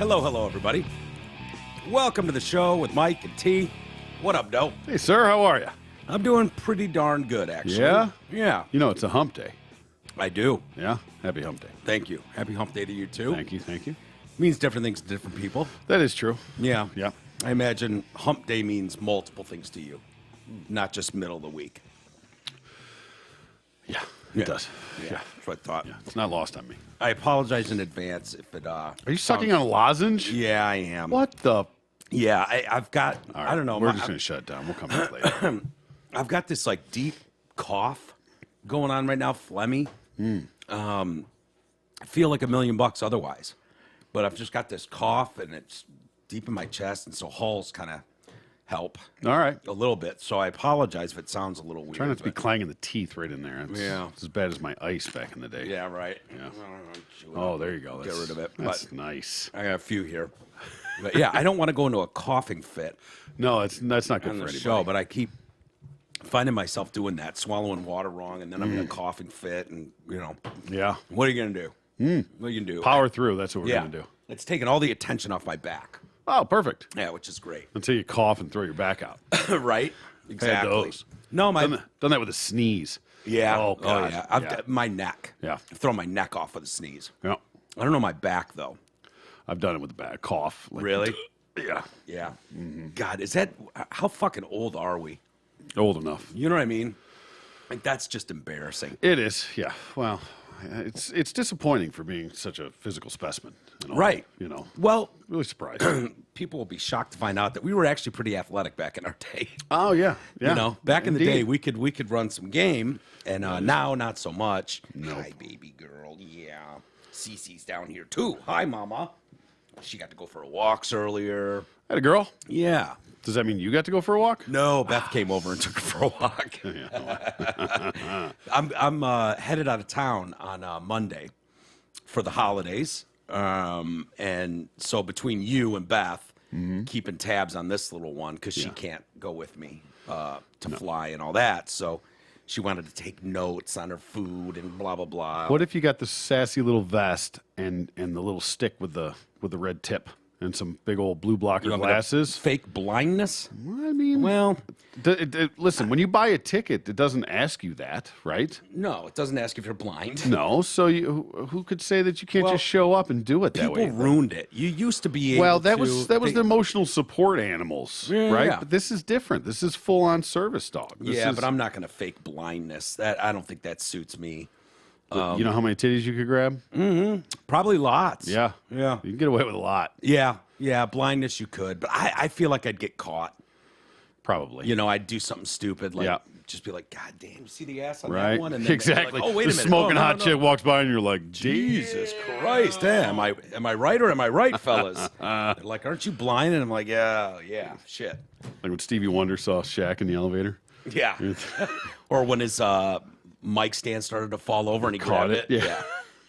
Hello, everybody. Welcome to the show with Mike and T. What up, Doe? Hey, sir, how are you? I'm doing pretty darn good, actually. Yeah? Yeah. You know, it's a hump day. I do. Yeah? Happy hump day. Thank you. Happy hump day to you, too. Thank you. Means different things to different people. That is true. Yeah. Yeah. I imagine hump day means multiple things to you, not just middle of the week. Yeah, it does. Yeah. That's what I thought. Yeah, it's not lost on me. I apologize in advance if it, Are you sucking on a lozenge? Yeah, I am. What the? Yeah, I've got, All right, I don't know. We're just going to shut it down. We'll come back later. I've got this like deep cough going on right now, phlegmy. I feel like $1 million otherwise, but I've just got this cough and it's deep in my chest, and so halls kind of help All right. a little bit. So I apologize if it sounds a little weird. Try not to be clanging the teeth right in there. Yeah. It's as bad as my ice back in the day. Yeah, right. Yeah. Chew it Oh, up. there you go. Get rid of it. That's But nice. I got a few here. But yeah, I don't want to go into a coughing fit No, that's not good on for the anybody. show, but I keep finding myself doing that, swallowing water wrong, and then I'm in a coughing fit, and Yeah. what are you gonna do? What are you gonna do? Power through. That's what we're Yeah, going to do. it's taking all the attention off my back. Oh, perfect. Yeah, which is great. Until you cough and throw your back out. Right? Had Exactly. those. No, my Done that with a sneeze. yeah. Oh, God. yeah. I've Yeah. got my neck. Yeah. I throw my neck off with a sneeze. Yeah. I don't know my back though. I've done it with a bad cough. Like, Really? Yeah. Yeah. God, is that how fucking old are we? Old enough. You know what I mean? Like that's just embarrassing. It is, yeah. Well, it's disappointing for being such a physical specimen. And all, Right. You know, Well, really surprised. people will be shocked to find out that we were actually pretty athletic back in our day. Oh yeah, yeah. You know, back in the Indeed. day, we could run some game, and now not so much. Nope. Hi, baby girl. Yeah, Cece's down here too. Hi, mama. She got to go for walks earlier. Had a girl. Yeah. Does that mean you got to go for a walk? No, Beth came over and took her for a walk. I'm headed out of town on Monday for the holidays, and so between you and Beth, keeping tabs on this little one because she can't go with me to fly and all that. So she wanted to take notes on her food and blah blah blah. What if you got the sassy little vest and the little stick with the red tip and some big old blue blocker Want me to glasses? Fake blindness? I mean, Well, listen, when you buy a ticket, it doesn't ask you that, right? no, it doesn't ask if you're blind. No. So who could say that you can't Well, just show up and do it that way? People ruined it. You used to be able Well, that to. was the emotional support animals, Yeah, right? yeah. But this is different. This is full on service dog. This Yeah, is, but I'm not going to fake blindness. I don't think that suits me. you know how many titties you could grab? Probably lots. Yeah, Yeah. You can get away with a lot, Yeah, blindness you could, but I feel like I'd get caught. probably. You know, I'd do something stupid, like Yeah. just be like, God damn, you see the ass on Right? that one? And then Exactly. Like, oh, wait a This minute. smoking Oh, no, hot no, chick no. walks by and you're like, Jesus Christ, am I right or am I right, fellas? They're like, aren't you blind? And I'm like, yeah, shit. Like when Stevie Wonder saw Shaq in the elevator. Yeah. Or when his mic stand started to fall over and he Caught grabbed it, it. yeah.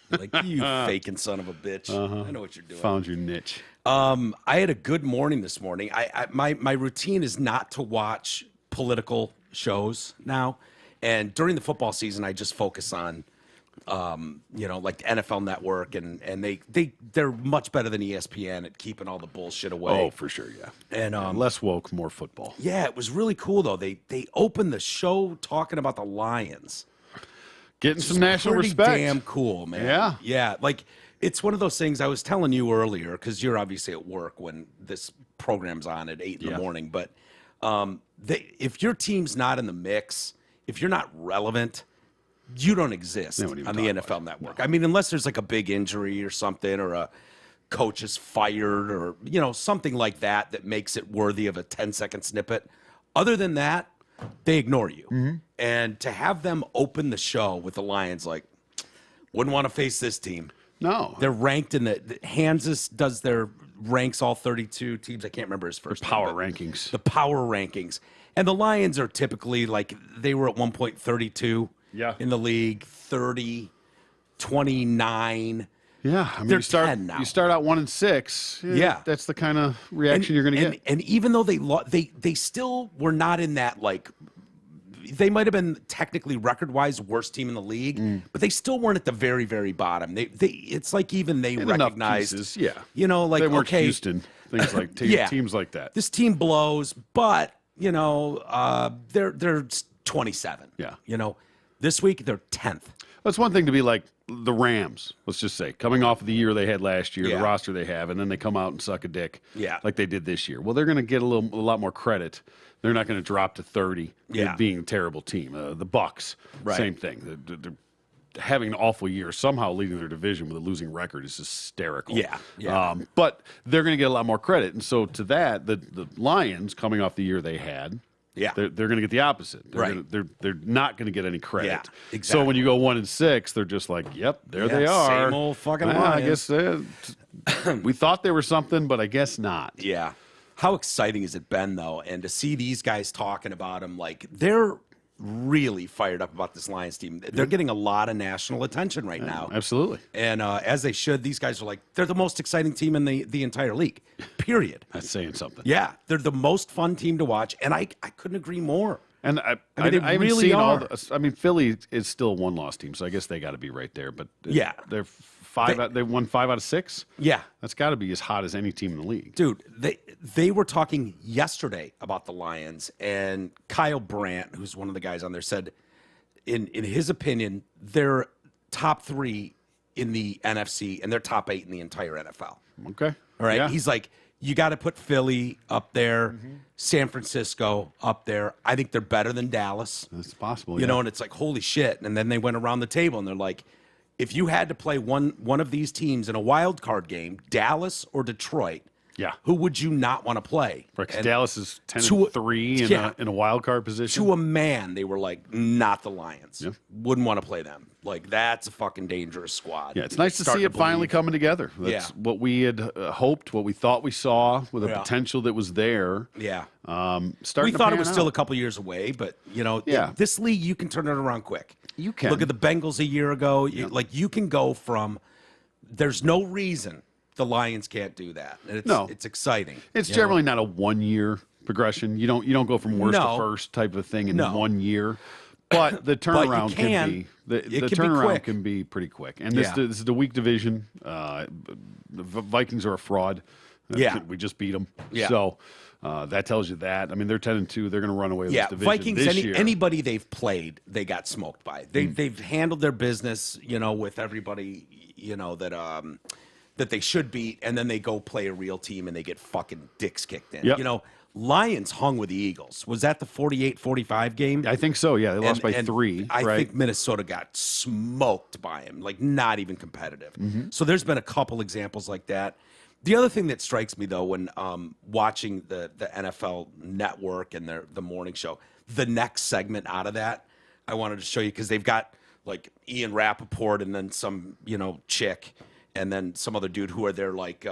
Like, you faking son of a bitch. I know what you're doing. Found your niche. I had a good morning this morning. My routine is not to watch political shows now, and during the football season, I just focus on, like the NFL Network, and they're much better than ESPN at keeping all the bullshit away. Oh, for sure, yeah. And Less woke, more football. yeah, it was really cool though. They opened the show talking about the Lions. Getting some national Pretty respect. damn cool, man. Yeah. Yeah. Like, it's one of those things I was telling you earlier, because you're obviously at work when this program's on at 8 in the morning. But if your team's not in the mix, if you're not relevant, you don't exist They on won't the even NFL talk about it. Network. I mean, unless there's like a big injury or something, or a coach is fired, or, something like that makes it worthy of a 10-second snippet. Other than that, they ignore you. And to have them open the show with the Lions, like, wouldn't want to face this team. No. They're ranked in the Hansis does their ranks all 32 teams. I can't remember his first name, Power but rankings. The power rankings. And the Lions are typically like, they were at one point 32 in the league, 30, 29. Yeah, I mean, They're you start 10 now. You start out 1-6. Yeah. That's the kind of reaction you're going to get. And even though they still were not in that, like, they might have been technically record-wise worst team in the league, but they still weren't at the very, very bottom. It's like even they recognized, pieces, yeah. Like they weren't okay, Houston, things like teams like that. This team blows, but they're 27. Yeah. This week they're 10th. That's one thing to be like the Rams, let's just say, coming off of the year they had last year, the roster they have, and then they come out and suck a dick like they did this year. Well, they're going to get a lot more credit. They're not going to drop to 30 being a terrible team. The Bucks, same thing. They're having an awful year, somehow leading their division with a losing record is hysterical. Yeah. But they're going to get a lot more credit. And so to that, the Lions, coming off the year they had, they're going to get the opposite. They're not going to get any credit. Yeah, exactly. So when you go 1-6, they're just like, yep, there they are. Same old fucking Lions. I guess we thought they were something, but I guess not. Yeah. How exciting has it been, though? And to see these guys talking about them, like, they're really fired up about this Lions team. They're getting a lot of national attention right now. Absolutely. And as they should, these guys are like, they're the most exciting team in the entire league, period. That's saying something. Yeah. They're the most fun team to watch, and I couldn't agree more. And I haven't really seen are. Philly is still a one-loss team, so I guess they got to be right there. But they're they won 5 out of 6. Yeah, that's got to be as hot as any team in the league, dude. They were talking yesterday about the Lions, and Kyle Brandt, who's one of the guys on there, said, in his opinion, they're top 3 in the NFC and they're top 8 in the entire NFL. Okay, all right. Yeah. He's like, you got to put Philly up there, San Francisco up there. I think they're better than Dallas. That's possible. You know, and it's like, holy shit. And then they went around the table and they're like, if you had to play one of these teams in a wild card game, Dallas or Detroit, who would you not want to play? Right, 'cause Dallas is 10-3 in a wild card position. To a man, they were like, not the Lions. Yeah. Wouldn't want to play them. Like, that's a fucking dangerous squad. Yeah, it's nice to see it finally coming together. That's what we had hoped, what we thought we saw with the potential that was there. Yeah. We thought it was still a couple years away, but, this league, you can turn it around quick. You can. Look at the Bengals a year ago. You can go from, there's no reason the Lions can't do that. And it's exciting. It's generally not a 1-year progression. You don't go from worst to first type of thing in 1 year. But the turnaround can be the turnaround can be pretty quick. And this is the weak division. The Vikings are a fraud. We just beat them. Yeah. So that tells you that. I mean, they're 10-2. They're going to run away with this division Vikings. This year. Anybody they've played, they got smoked by. They've handled their business, with everybody, that they should beat, and then they go play a real team and they get fucking dicks kicked in. Yep. Lions hung with the Eagles. Was that the 48-45 game? I think so, yeah. They lost by 3. I think Minnesota got smoked by him, like not even competitive. So there's been a couple examples like that. The other thing that strikes me, though, when watching the NFL Network and the morning show, the next segment out of that, I wanted to show you because they've got like Ian Rappaport and then some, chick and then some other dude who are there like,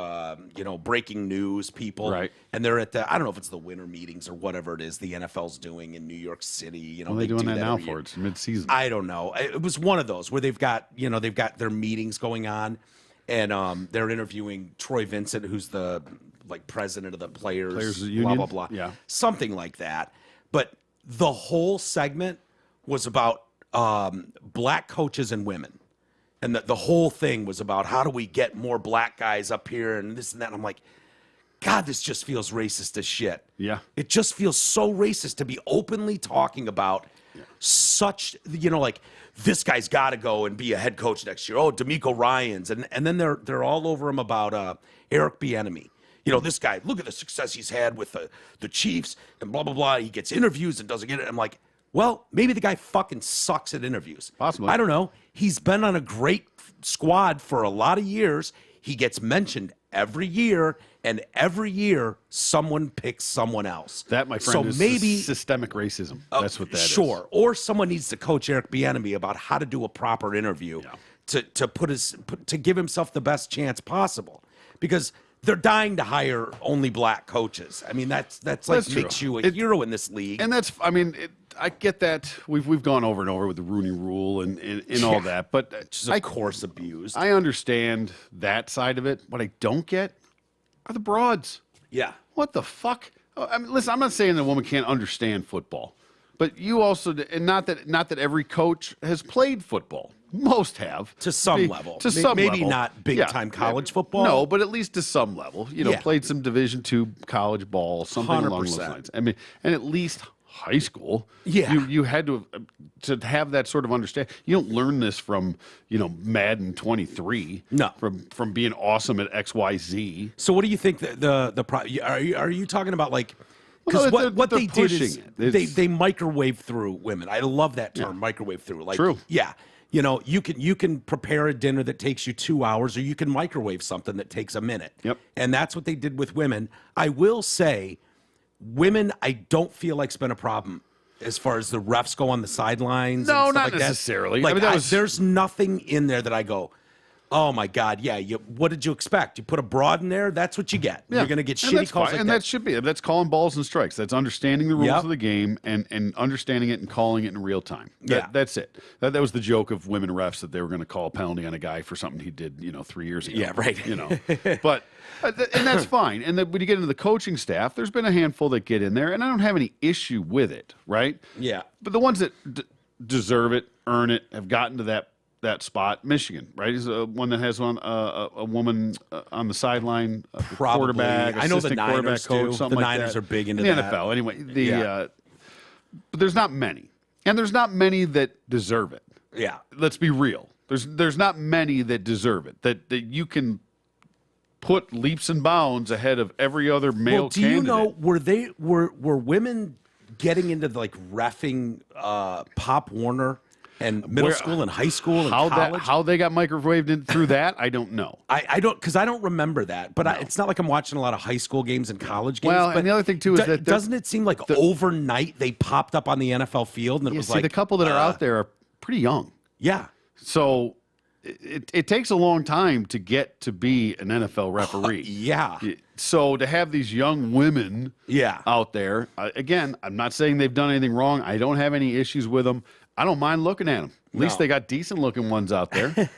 breaking news people. Right. And they're at I don't know if it's the winter meetings or whatever it is the NFL's doing in New York City. Well, they're doing that now for it's mid-season. I don't know. It was one of those where they've got their meetings going on and they're interviewing Troy Vincent, who's the president of the players union. Blah, blah, blah. Yeah. Something like that. But the whole segment was about black coaches and women. And the whole thing was about how do we get more black guys up here and this and that. And I'm like, God, this just feels racist as shit. Yeah. It just feels so racist to be openly talking about such, this guy's got to go and be a head coach next year. Oh, D'Amico Ryans. And then they're all over him about Eric Bieniemy. This guy, look at the success he's had with the Chiefs and blah, blah, blah. He gets interviews and doesn't get it. I'm like, well, maybe the guy fucking sucks at interviews. Possibly. I don't know. He's been on a great squad for a lot of years. He gets mentioned every year, and every year someone picks someone else. That, my friend, is maybe systemic racism. That's what that is. Sure. Or someone needs to coach Eric Bieniemy about how to do a proper interview to give himself the best chance possible. Because they're dying to hire only black coaches. I mean, that's makes you a hero in this league. And I get that. We've gone over and over with the Rooney Rule and all that, but which is of course abused. I understand that side of it. What I don't get are the broads. Yeah. What the fuck? I mean, listen, I'm not saying the woman can't understand football, But you also, and not that every coach has played football. Most have to some level. To some maybe level. not big time college football. No, but at least to some level. Played some Division II college ball, something 100%. Along those lines. I mean, and at least high school. Yeah, you had to have that sort of understanding. You don't learn this from Madden 23. No, from being awesome at XYZ. So what do you think are you talking about like? Because what they did is they microwave through women. I love that term, microwave through. Like, true. Yeah. You can prepare a dinner that takes you 2 hours, or you can microwave something that takes a minute. Yep. And that's what they did with women. I will say, women, I don't feel like's been a problem as far as the refs go on the sidelines. No, and stuff not like necessarily. That. Like, there's nothing in there that I go, oh my God, yeah. What did you expect? You put a broad in there, that's what you get. Yeah. You're going to get shitty calls like and that should be. That's calling balls and strikes. That's understanding the rules of the game and understanding it and calling it in real time. That's it. That was the joke of women refs, that they were going to call a penalty on a guy for something he did, 3 years ago. Yeah, right. But and that's fine. And then when you get into the coaching staff, there's been a handful that get in there, and I don't have any issue with it, right? Yeah. But the ones that deserve it, earn it, have gotten to that spot. Michigan, right, is one that has a woman on the sideline, quarterback. I know the Niners coach, too. Something the like Niners that. are big into the that. NFL. Anyway, but there's not many, and there's not many that deserve it. Yeah, let's be real. There's not many that deserve it. That you can put leaps and bounds ahead of every other male candidate. Do you know were women getting into like reffing Pop Warner? And middle school and high school and college. How they got microwaved in through that, I don't know. I don't, because I don't remember that. But it's not like I'm watching a lot of high school games and college games. Well, but and the other thing too is that doesn't it seem like overnight they popped up on the NFL field and it was like the couple that are out there are pretty young. Yeah. So it takes a long time to get to be an NFL referee. Yeah. So to have these young women out there, again, I'm not saying they've done anything wrong. I don't have any issues with them. I don't mind looking at them. At least they got decent looking ones out there.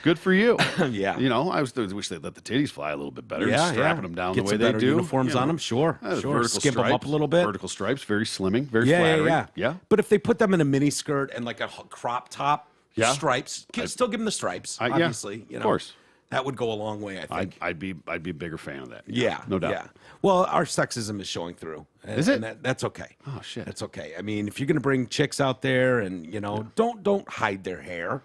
Good for you. Yeah. I wish they'd let the titties fly a little bit better. Strapping them down the way they do. Uniforms on them, sure. Skimp them up a little bit. Vertical stripes, very slimming, very flattering. Yeah. But if they put them in a mini skirt and like a crop top, stripes, still give them the stripes. Obviously, of course. That would go a long way, I think. I'd be a bigger fan of that. Yeah, no doubt. Yeah. Well, our sexism is showing through. Is it? And that's okay. Oh shit. That's okay. I mean, if you're going to bring chicks out there and don't hide their hair.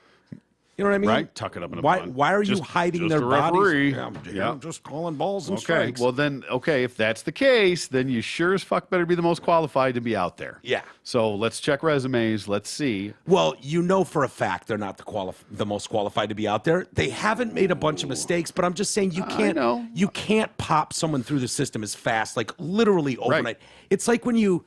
You know what I mean? Right. Tuck it up in a bun. Why are you hiding their bodies? I'm just calling balls and strikes. Well then, if that's the case, then you sure as fuck better be the most qualified to be out there. Yeah. So let's check resumes. Let's see. Well, for a fact they're not the most qualified to be out there. They haven't made a bunch of mistakes, but I'm just saying you can't pop someone through the system as fast, like literally overnight. Right. It's like when you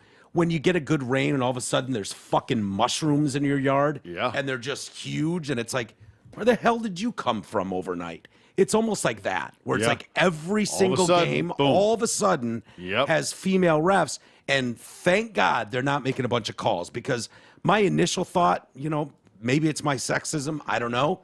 get a good rain and all of a sudden there's fucking mushrooms in your yard. Yeah. And they're just huge, and it's like, where the hell did you come from overnight? It's almost like that, where it's like every single game, all of a sudden, has female refs. And thank God they're not making a bunch of calls, because my initial thought, maybe it's my sexism, I don't know.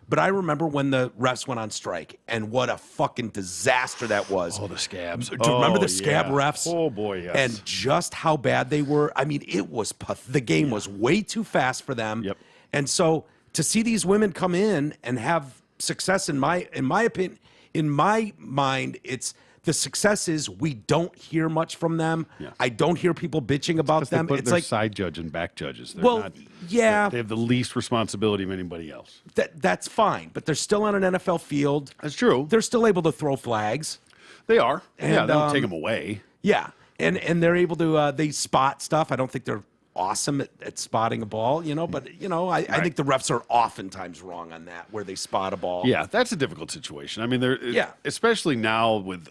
But I remember when the refs went on strike, and what a fucking disaster that was. Oh, the scabs. Do you remember the scab refs? Oh, boy, yes. And just how bad they were. I mean, it was the game was way too fast for them. Yep. And so to see these women come in and have success, in my opinion, in my mind, it's the success is we don't hear much from them. Yeah. I don't hear people bitching about them. It's like side judge and back judges. They have the least responsibility of anybody else. That's fine, but they're still on an NFL field. That's true. They're still able to throw flags. They are. And, they don't take them away. Yeah, and they're able to they spot stuff. I don't think they're awesome at spotting a ball, but I think the refs are oftentimes wrong on that, where they spot a ball. Yeah, that's a difficult situation. I mean, especially now with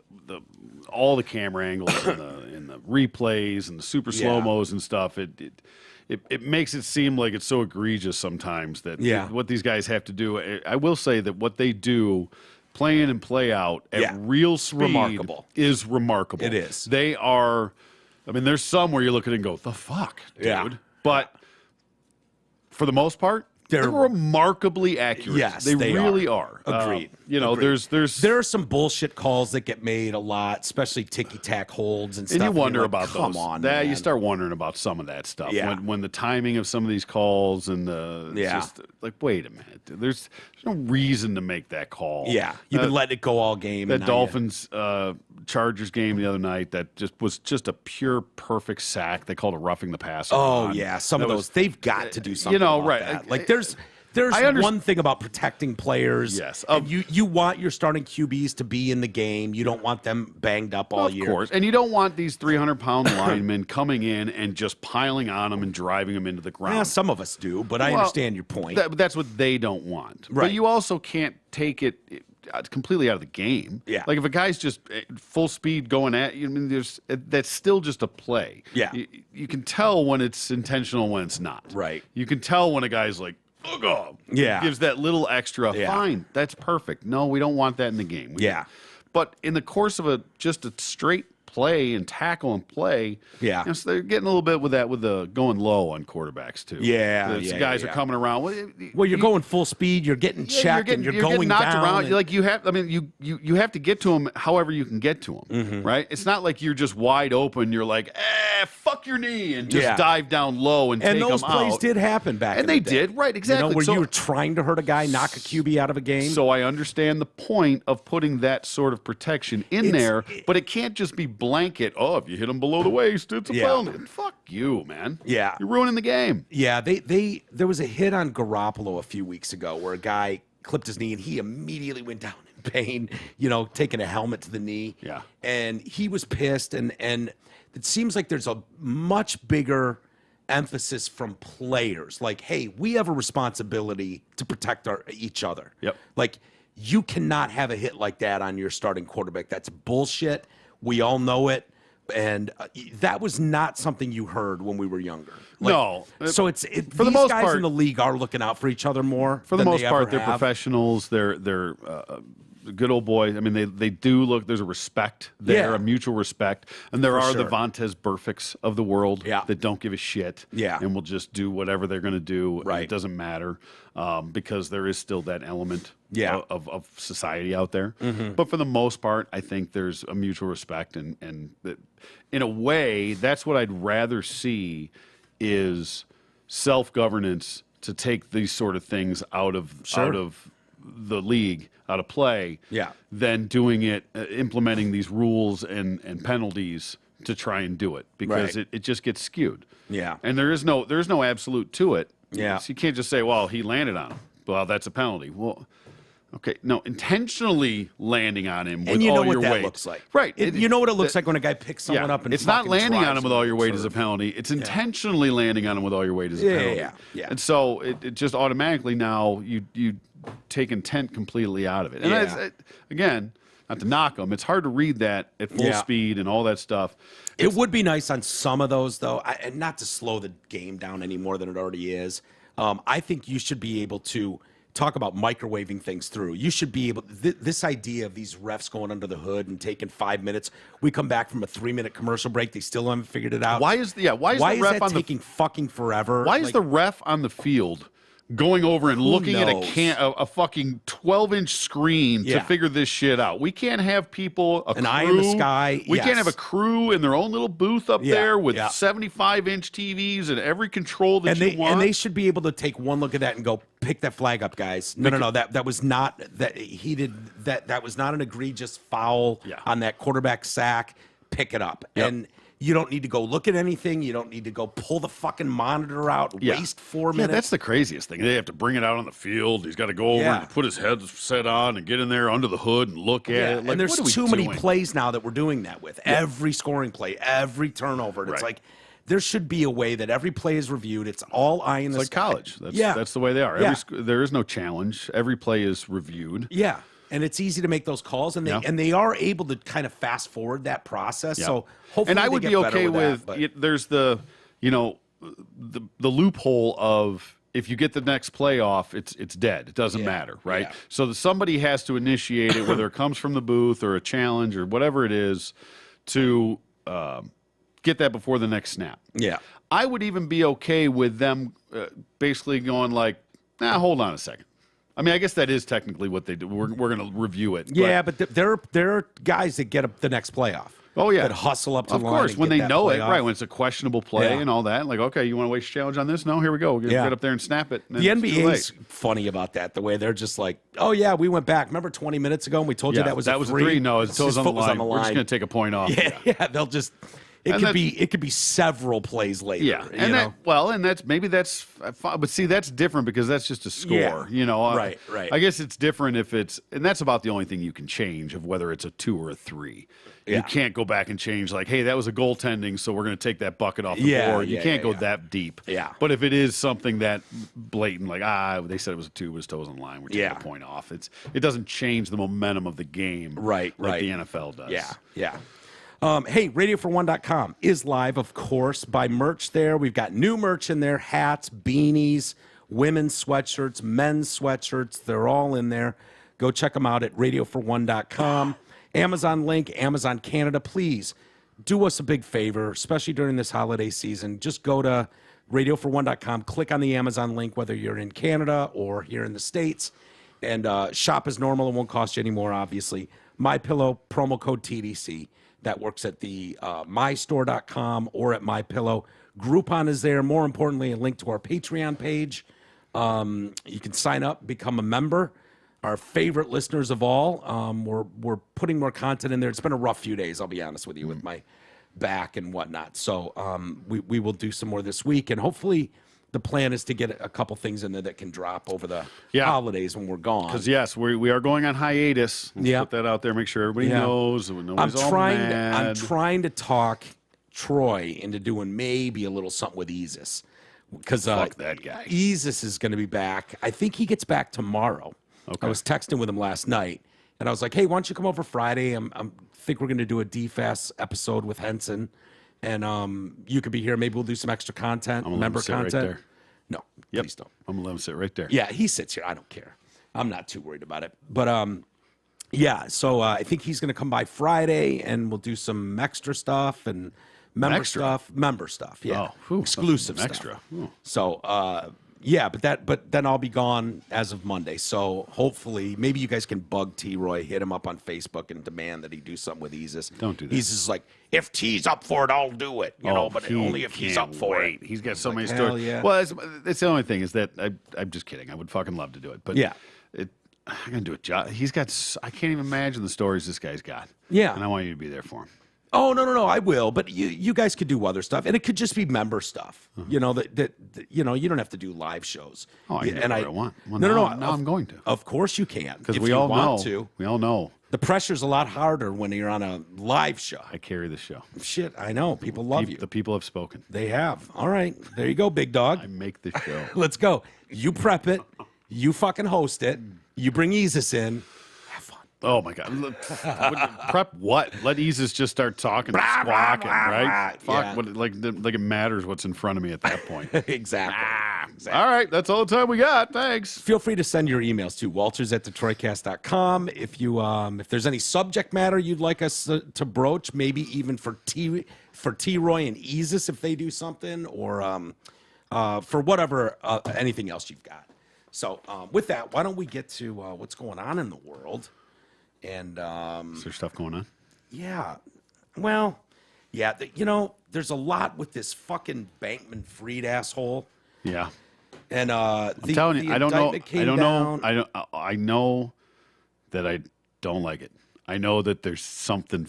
all the camera angles and the replays and the super slow-mos and stuff, it makes it seem like it's so egregious sometimes that what these guys have to do. I will say that what they do, play in and play out at real speed, is remarkable. It is. They are. I mean, there's some where you look at it and go, the fuck, dude. Yeah. But for the most part, They're remarkably accurate. Yes, they really are. Agreed. Agreed. There are some bullshit calls that get made a lot, especially ticky-tack holds and stuff. And you wonder about those. Come on, man. man. You start wondering about some of that stuff. Yeah. When the timing of some of these calls and it's just like, wait a minute. There's no reason to make that call. Yeah. You've been letting it go all game. That Dolphins Chargers game the other night that was just a pure perfect sack. They called it roughing the passer. Yeah. Some of those. They've got to do something about right. that. Like there's one thing about protecting players. Yes. You want your starting QBs to be in the game. You don't want them banged up all year. Of course. And you don't want these 300-pound linemen coming in and just piling on them and driving them into the ground. Yeah, some of us do, but I understand your point. That's what they don't want. Right. But you also can't take it completely out of the game. Yeah. Like if a guy's just full speed going at you, I mean, that's still just a play. Yeah. You can tell when it's intentional, when it's not. Right. You can tell when a guy's like, gives that little extra. Yeah. Fine, that's perfect. No, we don't want that in the game. But in the course of just a straight play and tackle and play, so they're getting a little bit with the going low on quarterbacks too. The guys are coming around. Well, you're going full speed. You're getting checked, and you're going knocked down. around. Like you have. I mean, you have to get to them however you can get to them. Right? It's not like you're just wide open. You're like, fuck your knee, and just dive down low and take them out. And those plays did happen back. And in they the day. did, right? Exactly. Where you were trying to hurt a guy, knock a QB out of a game. So I understand the point of putting that sort of protection in there, but it can't just be blanket. If you hit him below the waist, it's a penalty. Fuck you, man. Yeah. You're ruining the game. Yeah, there was a hit on Garoppolo a few weeks ago where a guy clipped his knee and he immediately went down in pain, taking a helmet to the knee. Yeah. And he was pissed, and it seems like there's a much bigger emphasis from players. Like, hey, we have a responsibility to protect each other. Yep. Like, you cannot have a hit like that on your starting quarterback. That's bullshit. We all know it. And that was not something you heard when we were younger. No. So for the most most guys part, in the league are looking out for each other more. For the most part, they're have. professionals. They're good old boys. I mean, they do look. There's a respect there, a mutual respect, and there are the Vontaze Burficts of the world that don't give a shit. And will just do whatever they're going to do. Right. It doesn't matter because there is still that element. Of society out there. But for the most part, I think there's a mutual respect, and in a way, that's what I'd rather see is self-governance to take these sort of things out of the league, out of play, than doing it, implementing these rules and penalties to try and do it, because it just gets skewed. And there's no absolute to it. So you can't just say, well, he landed on him. Well, that's a penalty. Well, okay, no, intentionally landing on him with all your weight. And you know what that looks like. Right. You know what it looks like when a guy picks someone up and it's not landing on him with all your weight as a penalty. It's intentionally landing on him with all your weight as a penalty. And so it just automatically now you take intent completely out of it. And again, not to knock them, it's hard to read that at full speed and all that stuff. It would be nice on some of those, though, and not to slow the game down any more than it already is. I think you should be able to talk about microwaving things through. You should be able this idea of these refs going under the hood and taking 5 minutes. We come back from a 3-minute commercial break. They still haven't figured it out. Why is the ref taking fucking forever? Why is the ref on the field going over and looking at a fucking 12-inch screen to figure this shit out? We can't have people, an eye in the sky. We can't have a crew in their own little booth up there with 75-inch TVs and every control that you want. And they should be able to take one look at that and go, pick that flag up, guys. No. That was not that he did that. That was not an egregious foul on that quarterback sack. Pick it up. And you don't need to go look at anything. You don't need to go pull the fucking monitor out, waste 4 minutes. That's the craziest thing. They have to bring it out on the field. He's got to go over and put his headset on and get in there under the hood and look at it. Like, and there's too many plays now that we're doing that with. Every scoring play, every turnover. And it's like there should be a way that every play is reviewed. It's all eye in the sky. Like college. That's the way they are. There is no challenge. Every play is reviewed. And it's easy to make those calls, and they are able to kind of fast forward that process. So hopefully, and I would be okay with there's the loophole of if you get the next playoff, it's dead. It doesn't matter, right? So somebody has to initiate it, whether it comes from the booth or a challenge or whatever it is, to get that before the next snap. I would even be okay with them basically going like, Now, hold on a second. I mean, I guess that is technically what they do. We're going to review it. Yeah, but there are guys that get the next playoff. Oh, yeah. That hustle up to the line. Of course, when they know it, right, when it's a questionable play Yeah. and all that. Like, okay, you want to waste a challenge on this? No, here we go. We'll get up there and snap it. The NBA's funny about that, the way they're just like, oh, yeah, we went back. Remember 20 minutes ago and we told you that was a three? No, it's toes on the line. We're just going to take a point off. Yeah, they'll just... It could be several plays later. Yeah, and that's but see, that's different because that's just a score. Yeah. Right. I guess it's different if it's, and that's about the only thing you can change of whether it's a 2 or a 3. Yeah. You can't go back and change like, hey, that was a goaltending, so we're going to take that bucket off the board. You can't go that deep. Yeah. But if it is something that blatant, like they said it was a 2, it was toes on the line, we're taking a point off. It doesn't change the momentum of the game, like the NFL does. Yeah. Hey, radiofor1.com is live, of course. Buy merch there. We've got new merch in there, hats, beanies, women's sweatshirts, men's sweatshirts. They're all in there. Go check them out at radiofor1.com. Amazon link, Amazon Canada. Please do us a big favor, especially during this holiday season. Just go to radiofor1.com, click on the Amazon link, whether you're in Canada or here in the States, and shop as normal. It won't cost you any more, obviously. MyPillow, promo code TDC. That works at the mystore.com or at MyPillow. Groupon is there. More importantly, a link to our Patreon page. You can sign up, become a member. Our favorite listeners of all. We're putting more content in there. It's been a rough few days, I'll be honest with you, with my back and whatnot. So we will do some more this week, and hopefully the plan is to get a couple things in there that can drop over the holidays when we're gone. Because, yes, we are going on hiatus. Let's put that out there. Make sure everybody knows. I'm trying to talk Troy into doing maybe a little something with Easus. Because fuck that guy. Easus is going to be back. I think he gets back tomorrow. Okay. I was texting with him last night, and I was like, hey, why don't you come over Friday? I think we're going to do a DFAS episode with Henson. And you could be here. Maybe we'll do some extra content, member content. Right there. No, please don't. I'm going to let him sit right there. Yeah, he sits here. I don't care. I'm not too worried about it. But, so I think he's going to come by Friday, and we'll do some extra stuff and member stuff. Yeah, exclusive stuff. Extra. So, but then I'll be gone as of Monday. So hopefully, maybe you guys can bug T-Roy, hit him up on Facebook, and demand that he do something with Easus. Don't do that. Easus is like, if T's up for it, I'll do it. But only if he's up for it. He's got so many stories. Yeah. Well, it's the only thing is that I'm just kidding. I would fucking love to do it, but I'm gonna do it. He's got. I can't even imagine the stories this guy's got. Yeah, and I want you to be there for him. Oh, no, I will. But you guys could do other stuff, and it could just be member stuff. You know that you don't have to do live shows. Oh, I can do what I want. Well, no. Now I'm going to. Of course you can, because we all know. The pressure's a lot harder when you're on a live show. I carry the show. Shit, I know. People love you. The people have spoken. They have. All right, there you go, big dog. I make the show. Let's go. You prep it. You fucking host it. You bring Easus in. Oh, my God. Prep what? Let Easus just start talking and squawking, right? Fuck. Yeah. Like it matters what's in front of me at that point. Exactly. All right. That's all the time we got. Thanks. Feel free to send your emails to walters@detroitcast.com. If there's any subject matter you'd like us to broach, maybe even for T-Roy and Easus if they do something, or for whatever, anything else you've got. So with that, why don't we get to what's going on in the world? And is there stuff going on? Yeah. Well, yeah. There's a lot with this fucking Bankman-Fried asshole. Yeah. And I'm telling you, I don't know. I know that I don't like it. I know that there's something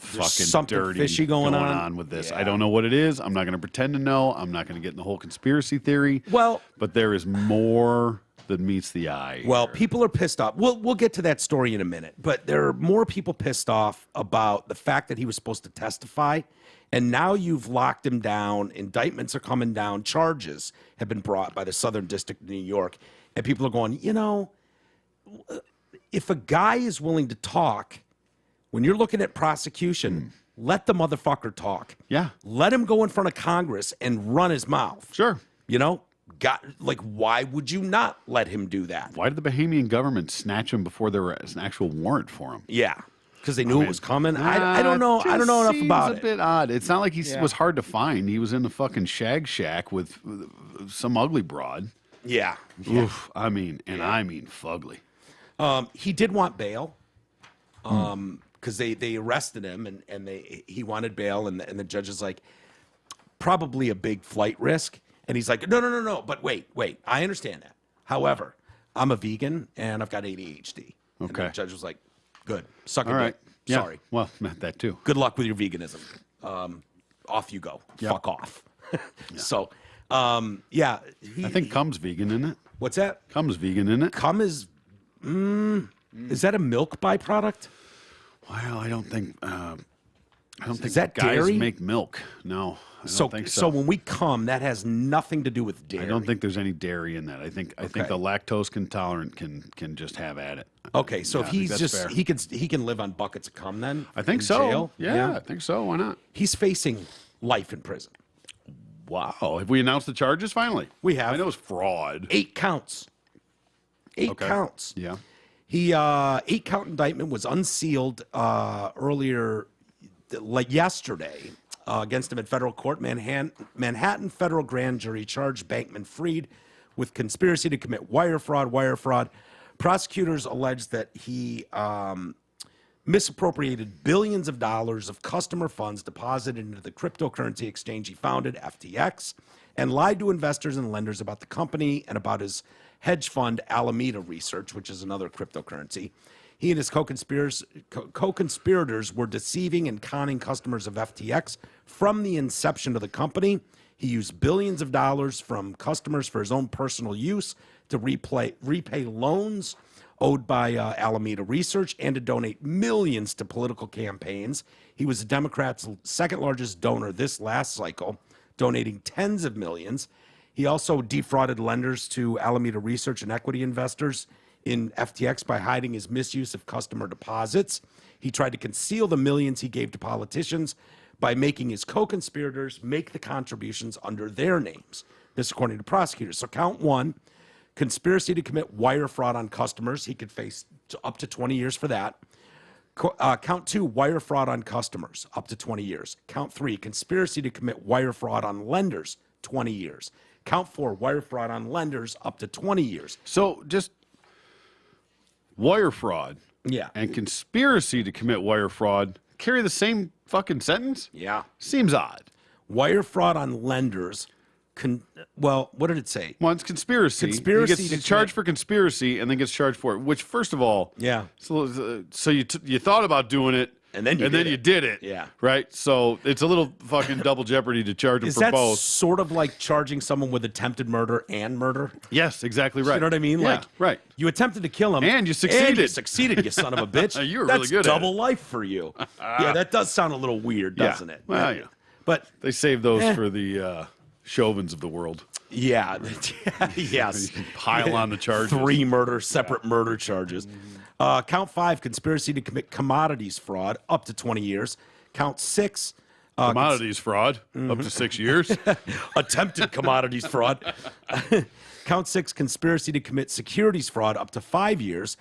dirty fishy going on with this. Yeah. I don't know what it is. I'm not going to pretend to know. I'm not going to get in the whole conspiracy theory. Well, but there is more that meets the eye. Well, people are pissed off. We'll get to that story in a minute, but there are more people pissed off about the fact that he was supposed to testify, and now you've locked him down. Indictments are coming down. Charges have been brought by the Southern District of New York, and people are going, if a guy is willing to talk, when you're looking at prosecution, let the motherfucker talk. Yeah. Let him go in front of Congress and run his mouth. Sure. Why would you not let him do that? Why did the Bahamian government snatch him before there was an actual warrant for him? Yeah, because they knew it was coming. I don't know. I don't know enough about it. It's a bit odd. It's not like he was hard to find. He was in the fucking shag shack with some ugly broad. Yeah. Oof, I mean fugly. He did want bail. Because they arrested him and he wanted bail and the judge is like, probably a big flight risk. And he's like, no. But wait. I understand that. However, I'm a vegan and I've got ADHD. And Okay. the judge was like, good. Suck it. All right. Yeah. Sorry. Well, that too. Good luck with your veganism. Off you go. Yep. Fuck off. So, yeah. I think Cum's vegan, isn't it? What's that? Cum's vegan, isn't it? Cum is, is that a milk byproduct? Well, I don't think Is that guys dairy? make milk. No, I don't think so. So when we cum, that has nothing to do with dairy. I don't think there's any dairy in that. I think the lactose intolerant can just have at it. Okay, so Yeah, if I think he's that's just fair. he can live on buckets of cum then. I think in so. Jail? Yeah, I think so. Why not? He's facing life in prison. Wow. Have we announced the charges finally? We have. I know it's fraud. 8 counts. 8 Okay. counts. Yeah. He 8-count indictment was unsealed earlier, like yesterday, against him in federal court. Manhattan federal grand jury charged Bankman-Fried with conspiracy to commit wire fraud. Prosecutors allege that he misappropriated billions of dollars of customer funds deposited into the cryptocurrency exchange he founded, FTX, and lied to investors and lenders about the company and about his hedge fund Alameda Research, which is another cryptocurrency. He and his co-conspirators were deceiving and conning customers of FTX from the inception of the company. He used billions of dollars from customers for his own personal use to repay loans owed by Alameda Research and to donate millions to political campaigns. He was the Democrats' second largest donor this last cycle, donating tens of millions. He also defrauded lenders to Alameda Research and equity investors in FTX by hiding his misuse of customer deposits. He tried to conceal the millions he gave to politicians by making his co-conspirators make the contributions under their names. This according to prosecutors. So count 1, conspiracy to commit wire fraud on customers. He could face up to 20 years for that. Count 2, wire fraud on customers, up to 20 years. Count 3, conspiracy to commit wire fraud on lenders, 20 years. Count 4, wire fraud on lenders, up to 20 years. So just wire fraud Yeah. and conspiracy to commit wire fraud carry the same fucking sentence? Yeah. Seems odd. Wire fraud on lenders. Well, what did it say? Well, it's conspiracy. Conspiracy He to gets charged for conspiracy and then gets charged for it, which, first of all, Yeah. So you thought about doing it, And then you did it. Yeah. Right? So it's a little fucking double jeopardy to charge him Is for that both. sort of like charging someone with attempted murder and murder? Yes, exactly right. You know what I mean? Yeah, like, right. You attempted to kill him. And you succeeded. And you succeeded, you son of a bitch. You were That's really good at double it. life for you. Yeah, that does sound a little weird, doesn't it? Well, yeah. But They save those for the Chauvins of the world. yeah, yes. You can pile on the charges. 3 separate murder charges. Count 5, conspiracy to commit commodities fraud, up to 20 years. Count 6, Commodities fraud, up to 6 years. attempted commodities fraud. Count 6, conspiracy to commit securities fraud, up to 5 years.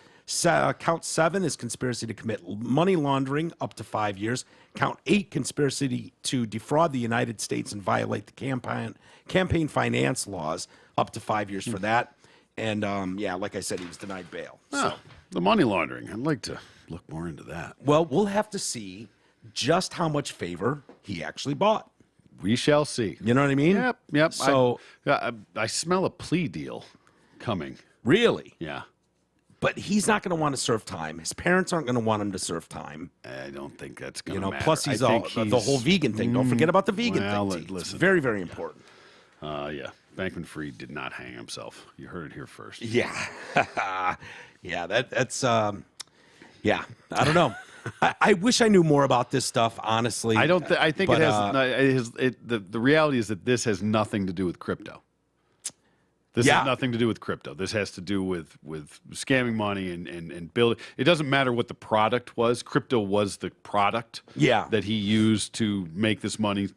Count 7 is conspiracy to commit money laundering, up to 5 years. Count 8, conspiracy to defraud the United States and violate the campaign finance laws, up to 5 years for that. And yeah, like I said, he was denied bail. So, Oh, the money laundering. I'd like to look more into that. well, we'll have to see just how much favor he actually bought. We shall see. You know what I mean? Yep. So, I smell a plea deal coming. really? Yeah. But he's not going to want to serve time. His parents aren't going to want him to serve time. I don't think that's going to matter. Plus I he's think the whole vegan thing. Don't forget about the vegan well, thing. T. listen. It's very, very important. Yeah. Bankman-Fried did not hang himself. You heard it here first. Yeah. Yeah, that's yeah, I don't know. I wish I knew more about this stuff, honestly. I don't. I think But, it has. The reality is that this has nothing to do with crypto. This Yeah. has nothing to do with crypto. This has to do with scamming money and building. It doesn't matter what the product was. Crypto was the product. Yeah. That he used to make this money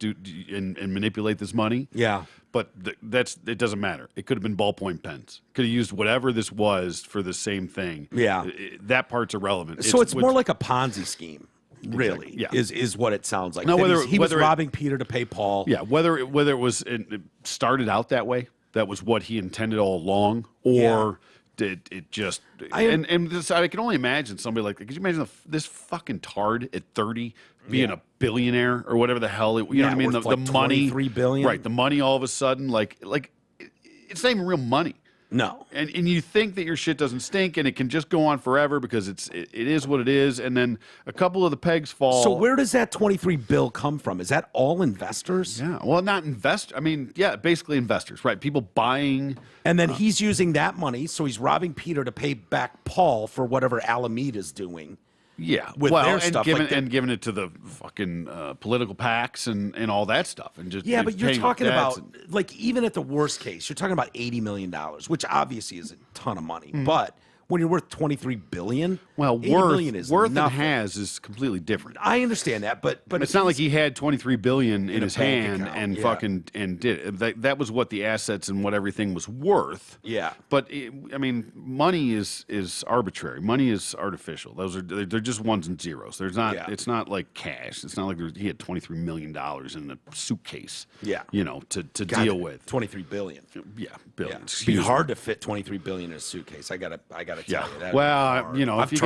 and manipulate this money. Yeah. But it doesn't matter. It could have been ballpoint pens. Could have used whatever this was for the same thing. Yeah. That part's irrelevant. So it's more like a Ponzi scheme, really. Yeah. Is what it sounds like. Now, That whether he was it- robbing Peter to pay Paul. Yeah, whether it started out that way, that was what he intended all along, or did it just? And this, I can only imagine somebody like that. Could you imagine this fucking tard at 30 being a billionaire or whatever the hell? You know what I mean? The money, $23 billion, right? The money all of a sudden, like it's not even real money. No, and you think that your shit doesn't stink and it can just go on forever because it is what it is, and then a couple of the pegs fall. So where does that 23 bill come from? Is that all investors? Yeah, well, not investors. I mean, yeah, basically investors, right? People buying, and then he's using that money, so he's robbing Peter to pay back Paul for whatever Alameda's doing. Yeah, with their stuff, and giving it to the fucking political PACs and all that stuff, and just but you're talking about like even at the worst case, you're talking about $80 million, which obviously is a ton of money, but when you're worth $23 billion, well, worth and has is completely different. I understand that, but it's not like he had $23 billion in his hand account, and fucking and did it. That was what the assets and what everything was worth. Yeah, but I mean, money is arbitrary. Money is artificial. They're just ones and zeros. There's not. Yeah. It's not like cash. It's not like he had $23 million in a suitcase. Yeah, you know, to deal with $23 billion. Yeah, billions. It'd be hard to fit $23 billion in a suitcase. I gotta tell you that. Well, you know, if you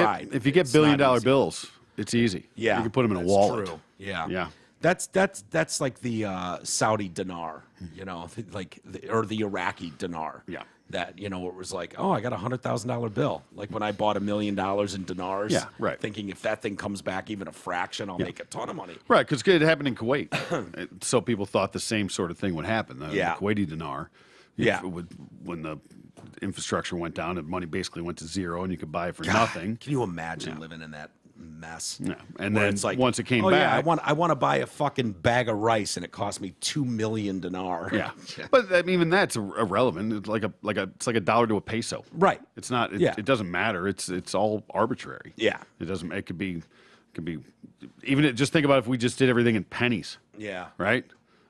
get $1 billion bills, it's easy. Yeah, you can put them in a wallet. True. Yeah, yeah. That's like the Saudi dinar, you know, or the Iraqi dinar. Yeah. That, you know, it was like, oh, I got $100,000 bill. Like when I bought $1 million in dinars. Yeah, right. Thinking if that thing comes back even a fraction, I'll make a ton of money. Right, because it happened in Kuwait, so people thought the same sort of thing would happen. The Kuwaiti dinar. When the infrastructure went down and money basically went to zero and you could buy it for nothing. Can you imagine living in that mess? Yeah. And then it's like, once it came back, I want to buy a fucking bag of rice and it cost me 2 million dinar. Yeah. But I mean, even that's irrelevant. It's like a dollar to a peso. Right. It's not. It doesn't matter. It's all arbitrary. Yeah. It doesn't. It could be even just think about if we just did everything in pennies. Yeah. Right.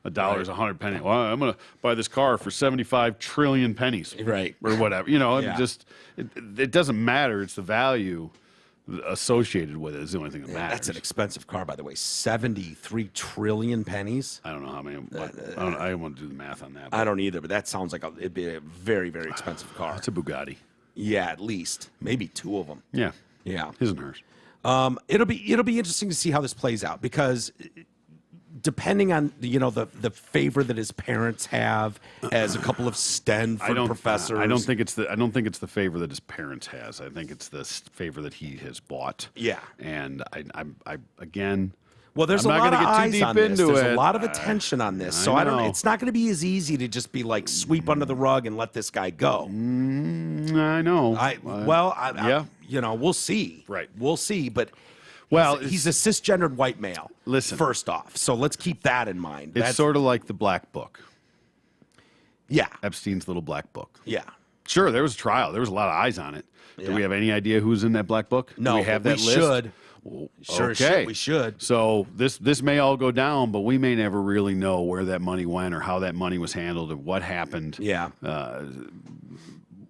$1 is 100 pennies. Well, I'm going to buy this car for 75 trillion pennies. Right. Or whatever. You know, it doesn't matter. It's the value associated with it is the only thing that matters. That's an expensive car, by the way. 73 trillion pennies. I don't know how many. I don't want to do the math on that. I don't either, but that sounds like it'd be a very, very expensive car. It's a Bugatti. Yeah, at least. Maybe two of them. Yeah. Yeah. His and hers. It'll be interesting to see how this plays out because depending on the favor that his parents have as a couple of Stanford professors. I don't think it's the favor that his parents has. I think it's the favor that he has bought. Yeah. And I again. Well, there's a lot of eyes on this. There's a lot of attention on this. So it's not going to be as easy to just be like sweep under the rug and let this guy go. I know. We'll see. Right. We'll see, but well, he's a cisgendered white male. Listen. First off. So let's keep that in mind. It's sort of like the Black Book. Yeah. Epstein's little Black Book. Yeah. Sure, there was a trial. There was a lot of eyes on it. Yeah. Do we have any idea who's in that Black Book? No, do we have that list? Should. Well, sure, okay. We should. So this may all go down, but we may never really know where that money went or how that money was handled or what happened. Yeah.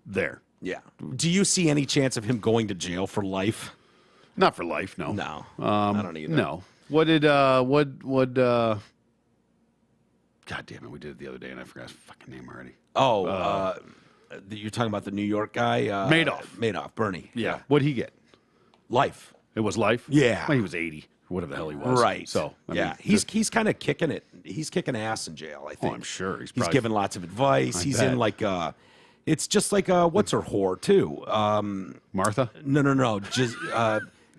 There. Yeah. Do you see any chance of him going to jail for life? Not for life, no. No. I don't either. No. God damn it, we did it the other day and I forgot his fucking name already. Oh, you're talking about the New York guy? Madoff, Bernie. Yeah. What'd he get? Life. It was life? Yeah. Well, he was 80, whatever the hell he was. Right. So, I mean, he's kind of kicking it. He's kkicking ass in jail, I think. Oh, I'm sure. He's giving lots of advice. He's in like it's just like what's her whore too? Martha? No.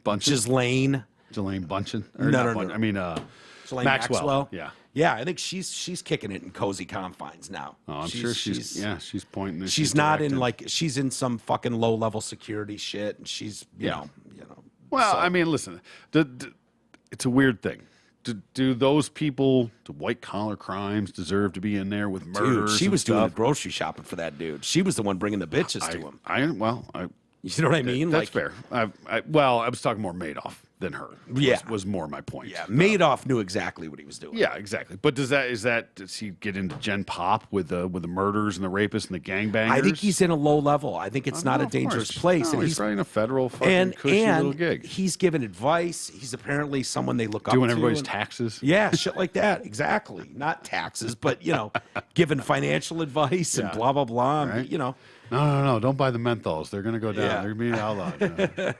Bunchen? Ghislaine Bunchen? No. I mean, Maxwell. Yeah. Yeah, I think she's kicking it in cozy confines now. Oh, I'm sure she's pointing. She's not in she's in some fucking low level security shit, and she's you know. Well, I mean, listen, it's a weird thing. Do those people, do white collar crimes, deserve to be in there with murders? Dude, she was doing the grocery shopping for that dude. She was the one bringing the bitches to him. You know what I mean? That's fair. I was talking more Madoff. than her. Yeah. Was more my point. Yeah, Madoff knew exactly what he was doing. Yeah, exactly. But does he get into Gen Pop with the murders and the rapists and the gangbangers? I think he's in a low level. I think it's not a dangerous place. No, he's running a federal fucking cushy little gig. He's giving advice. He's apparently someone they look up to. Doing everybody's taxes. Yeah, shit like that. Exactly. Not taxes, but, giving financial advice and blah, blah, blah. Right. No. Don't buy the menthols. They're going to go down. Yeah. They're being outlawed.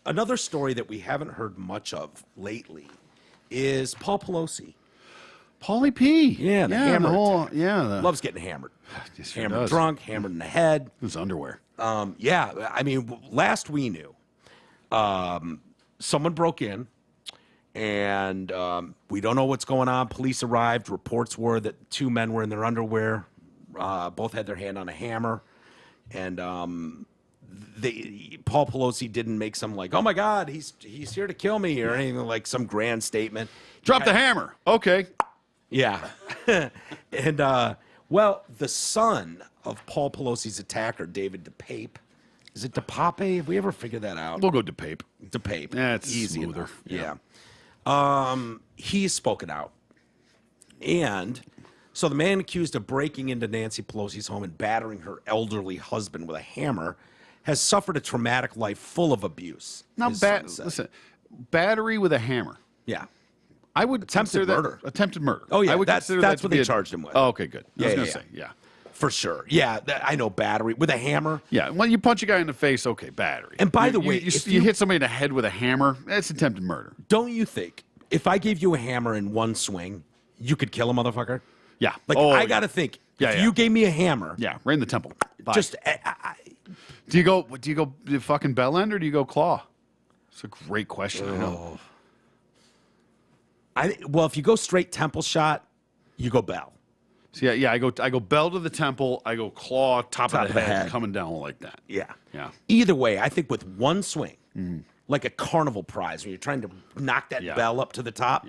Another story that we haven't heard much of lately is Paul Pelosi. Paulie P. Yeah, the hammer. Loves Loves getting hammered. Yes, Hammered drunk, hammered in the head. his underwear. Last we knew, someone broke in, and we don't know what's going on. Police arrived. Reports were that 2 men were in their underwear. Both had their hand on a hammer, and Paul Pelosi didn't make some like, oh my God, he's here to kill me or anything like some grand statement. Drop the hammer. Okay. Yeah. And, the son of Paul Pelosi's attacker, David DePape. Is it DePape? Have we ever figured that out? We'll go DePape. DePape. Yeah, it's easy smoother. enough. Yeah. He's spoken out. And so the man accused of breaking into Nancy Pelosi's home and battering her elderly husband with a hammer has suffered a traumatic life full of abuse. Now, listen, battery with a hammer. Yeah. I would Attempted murder. Attempted murder. Oh, yeah. I would That's what they charged him with. Oh, okay, good. I was going to yeah. say, yeah. For sure. Yeah, I know battery with a hammer. Yeah, when you punch a guy in the face, okay, battery. And by the way, if you hit somebody in the head with a hammer, that's attempted murder. Don't you think if I gave you a hammer in one swing, you could kill a motherfucker? Yeah. Like, I got to think, if you gave me a hammer. Yeah, right in the temple. Bye. Just. Do you go fucking bell end or do you go claw? It's a great question. I know. Well, if you go straight temple shot, you go bell. So yeah, I go bell to the temple, I go claw, top of the head, coming down like that. Yeah. Yeah. Either way, I think with one swing, like a carnival prize, when you're trying to knock that bell up to the top,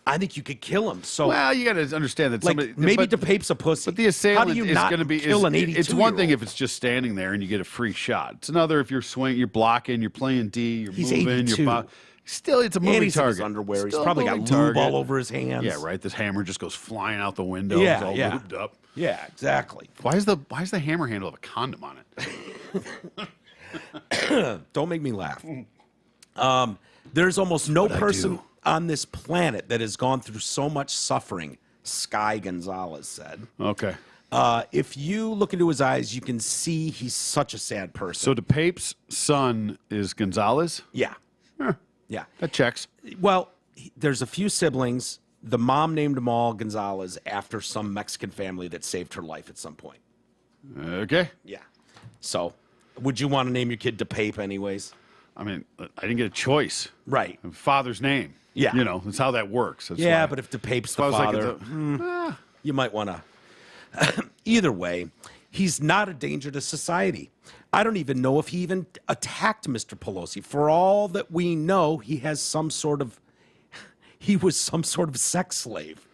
I think you could kill him. So well, you got to understand that somebody maybe DePape's a pussy. But the assailant How do you is going to be kill an 82-year-old? It's one thing if it's just standing there and you get a free shot. It's another if you're swinging, you're blocking, you're playing D, you're moving, 82. you're still it's a moving and he's target. In his underwear. Still he's probably got lube all over his hands. Yeah, right. This hammer just goes flying out the window. Yeah, it's all lubed up. Yeah, exactly. Why is the hammer handle of a condom on it? Don't make me laugh. There's almost no person on this planet that has gone through so much suffering, Sky Gonzalez said. Okay. If you look into his eyes, you can see he's such a sad person. So DePape's son is Gonzalez? Yeah. Huh. Yeah. That checks. Well, there's a few siblings. The mom named them all Gonzalez after some Mexican family that saved her life at some point. Okay. Yeah. So, would you want to name your kid DePape anyways? I mean, I didn't get a choice. Right. Father's name. Yeah. You know, that's how that works. That's yeah, why. but if DePape's the father, you might want to. Either way, he's not a danger to society. I don't even know if he even attacked Mr. Pelosi. For all that we know, he was some sort of sex slave.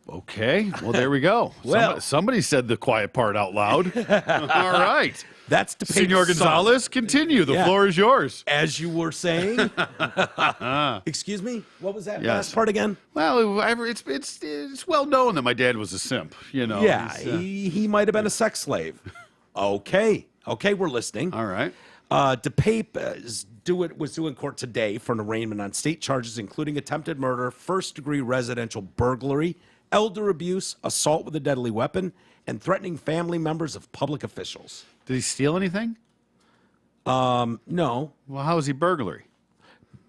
Okay. Well, there we go. Well, somebody said the quiet part out loud. All right. That's DePape's Senor Gonzalez, continue. The floor is yours. As you were saying. Excuse me? What was that last part again? Well, it's well known that my dad was a simp, you know. Yeah, he might have been a sex slave. Okay, we're listening. All right. DePape was due in court today for an arraignment on state charges including attempted murder, first-degree residential burglary, elder abuse, assault with a deadly weapon, and threatening family members of public officials. Did he steal anything? No. Well, how is he burglary?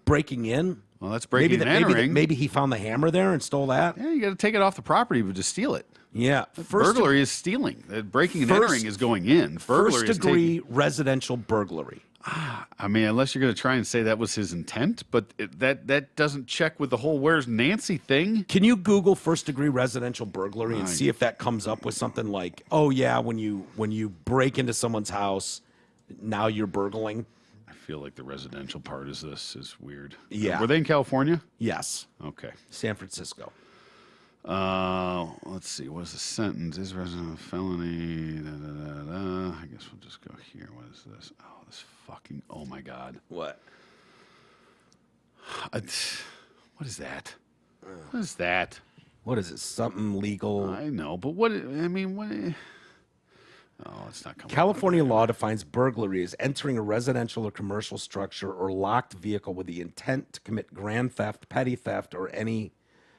Breaking in. Well, that's breaking and entering. Maybe he found the hammer there and stole that. Yeah, you got to take it off the property to steal it. Yeah. Burglary is stealing. Breaking and entering is going in. First-degree residential burglary. I mean, unless you're going to try and say that was his intent, but that doesn't check with the whole "where's Nancy" thing. Can you Google first-degree residential burglary and see if that comes up with something like, "Oh yeah, when you break into someone's house, now you're burgling"? I feel like the residential part is weird. Yeah. Were they in California? Yes. Okay. San Francisco. Let's see. What's the sentence? Is resident felony? I guess we'll just go here. What is this? Oh, this fucking. Oh my God. What? What is that? What is that? What is it? Something legal? I know, but what? I mean, what? Oh, it's not coming. California law defines burglary as entering a residential or commercial structure or locked vehicle with the intent to commit grand theft, petty theft, or any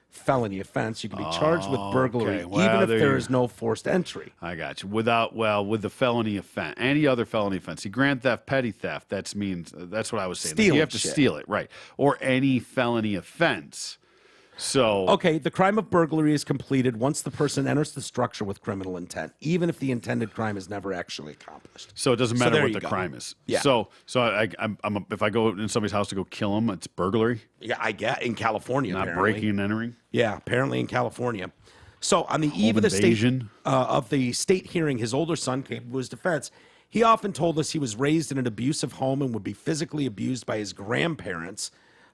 felony offense. You can be charged with burglary even if there is no forced entry. I got you. With the felony offense, any other felony offense. See, grand theft, petty theft, that's what I was saying. You have to steal it, right? Or any felony offense. So okay, the crime of burglary is completed once the person enters the structure with criminal intent, even if the intended crime is never actually accomplished. So it doesn't matter what the crime is. Yeah. So if I go in somebody's house to go kill him, it's burglary. Yeah, I get in California. Not apparently. Breaking and entering. Yeah, apparently in California. So on the eve of the state hearing, his older son came to his defense. He often told us he was raised in an abusive home and would be physically abused by his grandparents.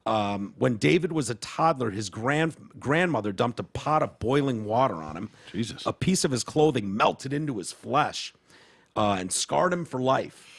When David was a toddler, his grandmother dumped a pot of boiling water on him. Jesus. A piece of his clothing melted into his flesh and scarred him for life.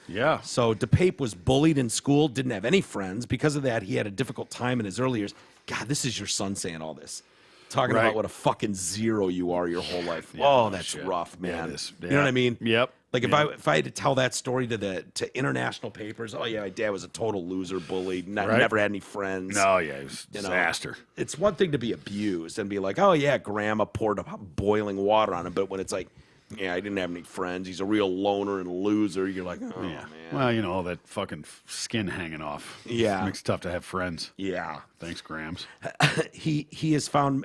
Yeah. So DePape was bullied in school, didn't have any friends. Because of that, he had a difficult time in his early years. God, this is your son saying all this. Talking about what a fucking zero you are your whole life. Yeah, that's rough, man. Yeah, it is. Yeah. You know what I mean? Yep. Like if I had to tell that story to international papers, oh yeah, my dad was a total loser, bully, never had any friends. No, yeah, it was a disaster. It's one thing to be abused and be like, oh yeah, grandma poured boiling water on him, but when it's like, yeah, I didn't have any friends, he's a real loner and loser, you're like, oh man. Well, all that fucking skin hanging off. Yeah, makes it tough to have friends. Yeah. Thanks, Grams. He has found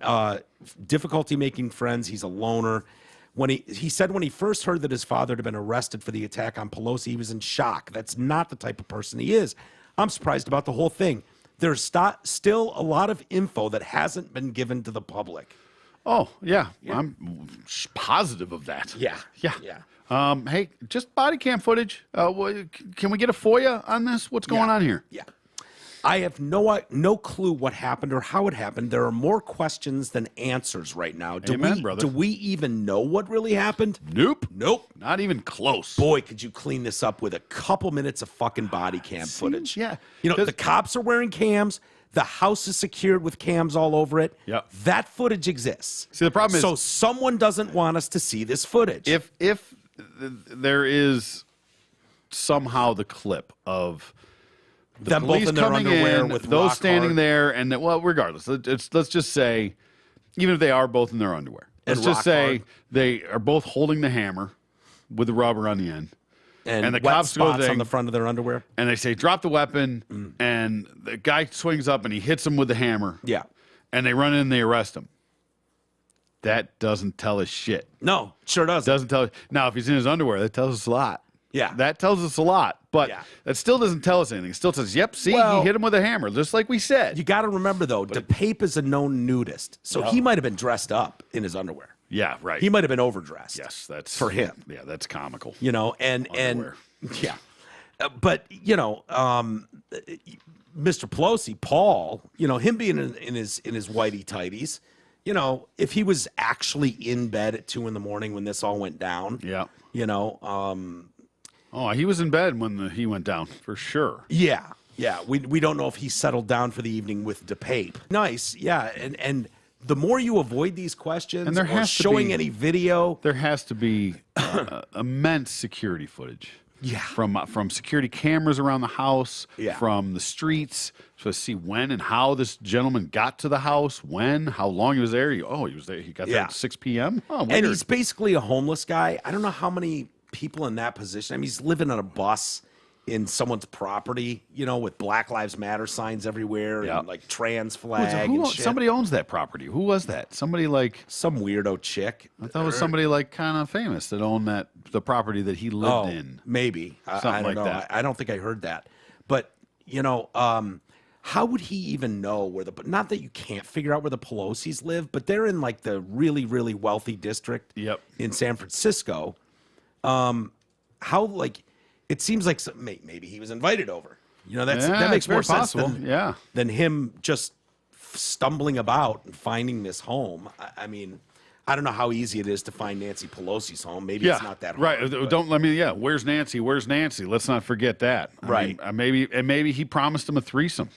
difficulty making friends. He's a loner. When he said when he first heard that his father had been arrested for the attack on Pelosi, he was in shock. That's not the type of person he is. I'm surprised about the whole thing. There's still a lot of info that hasn't been given to the public. Oh, yeah. I'm positive of that. Yeah. Hey, just body cam footage. Can we get a FOIA on this? What's going on here? Yeah. I have no clue what happened or how it happened. There are more questions than answers right now. Brother. Do we even know what really happened? Nope. Not even close. Boy, could you clean this up with a couple minutes of fucking body cam footage. Yeah. The cops are wearing cams. The house is secured with cams all over it. Yep. That footage exists. See, the problem is... So someone doesn't want us to see this footage. If there is somehow the clip of... the police both in their underwear with those standing there, and regardless, let's just say, even if they are both in their underwear, let's just say they are both holding the hammer with the rubber on the end, and the cops spots on the front of their underwear, and they say drop the weapon, and the guy swings up and he hits him with the hammer, and they run in and they arrest him. That doesn't tell us shit. No, sure doesn't. Doesn't tell us. Now, if he's in his underwear, that tells us a lot. Yeah. That tells us a lot, but that still doesn't tell us anything. It still says, yep, see, he hit him with a hammer, just like we said. You got to remember, though, DePape is a known nudist, so he might have been dressed up in his underwear. Yeah, right. He might have been overdressed. Yes, that's... for him. Yeah, that's comical. And yeah. But, Mr. Pelosi, Paul, him being in his whitey-tighties, if he was actually in bed at 2 a.m. when this all went down, oh, he was in bed when he went down, for sure. Yeah. We don't know if he settled down for the evening with DePape. Nice, yeah. And the more you avoid these questions, and there has showing any video, there has to be immense security footage. Yeah, from security cameras around the house, from the streets, to see when and how this gentleman got to the house, how long he was there. He was there. He got there at 6 p.m. Oh, weird. And he's basically a homeless guy. I don't know how many people in that position. I mean, he's living on a bus in someone's property, with Black Lives Matter signs everywhere and like trans flag and shit. Somebody owns that property. Who was that? Somebody like some weirdo chick. I thought it was somebody like kind of famous that owned the property that he lived in. Maybe. I don't know. That. I don't think I heard that. But how would he even know where not that you can't figure out where the Pelosi's live, but they're in like the really, really wealthy district in San Francisco. It seems like maybe he was invited over. That makes more sense than him just stumbling about and finding this home. I mean, I don't know how easy it is to find Nancy Pelosi's home. Maybe it's not that hard. Right. Where's Nancy? Where's Nancy? Let's not forget that. Right. Maybe he promised him a threesome.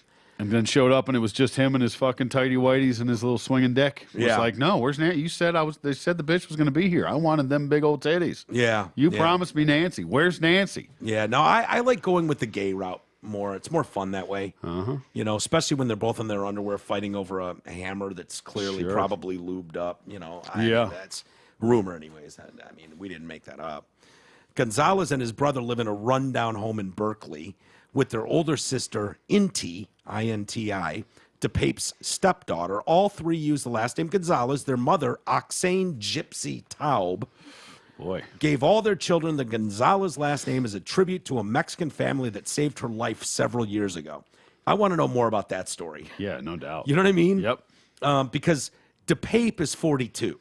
And then showed up, and it was just him and his fucking tighty whities and his little swinging dick. It was like, no, where's Nancy? You said they said the bitch was going to be here. I wanted them big old titties. Yeah. You promised me Nancy. Where's Nancy? Yeah. No, I like going with the gay route more. It's more fun that way. You know, especially when they're both in their underwear fighting over a hammer that's clearly probably lubed up. You know, that's rumor, anyways. I mean, we didn't make that up. Gonzalez and his brother live in a rundown home in Berkeley with their older sister, Inti, I-N-T-I, DePape's stepdaughter. All three use the last name Gonzalez. Their mother, Oksane Gypsy Taub, gave all their children the Gonzalez last name as a tribute to a Mexican family that saved her life several years ago. I want to know more about that story. Yeah, no doubt. You know what I mean? Yep. Because DePape is 42.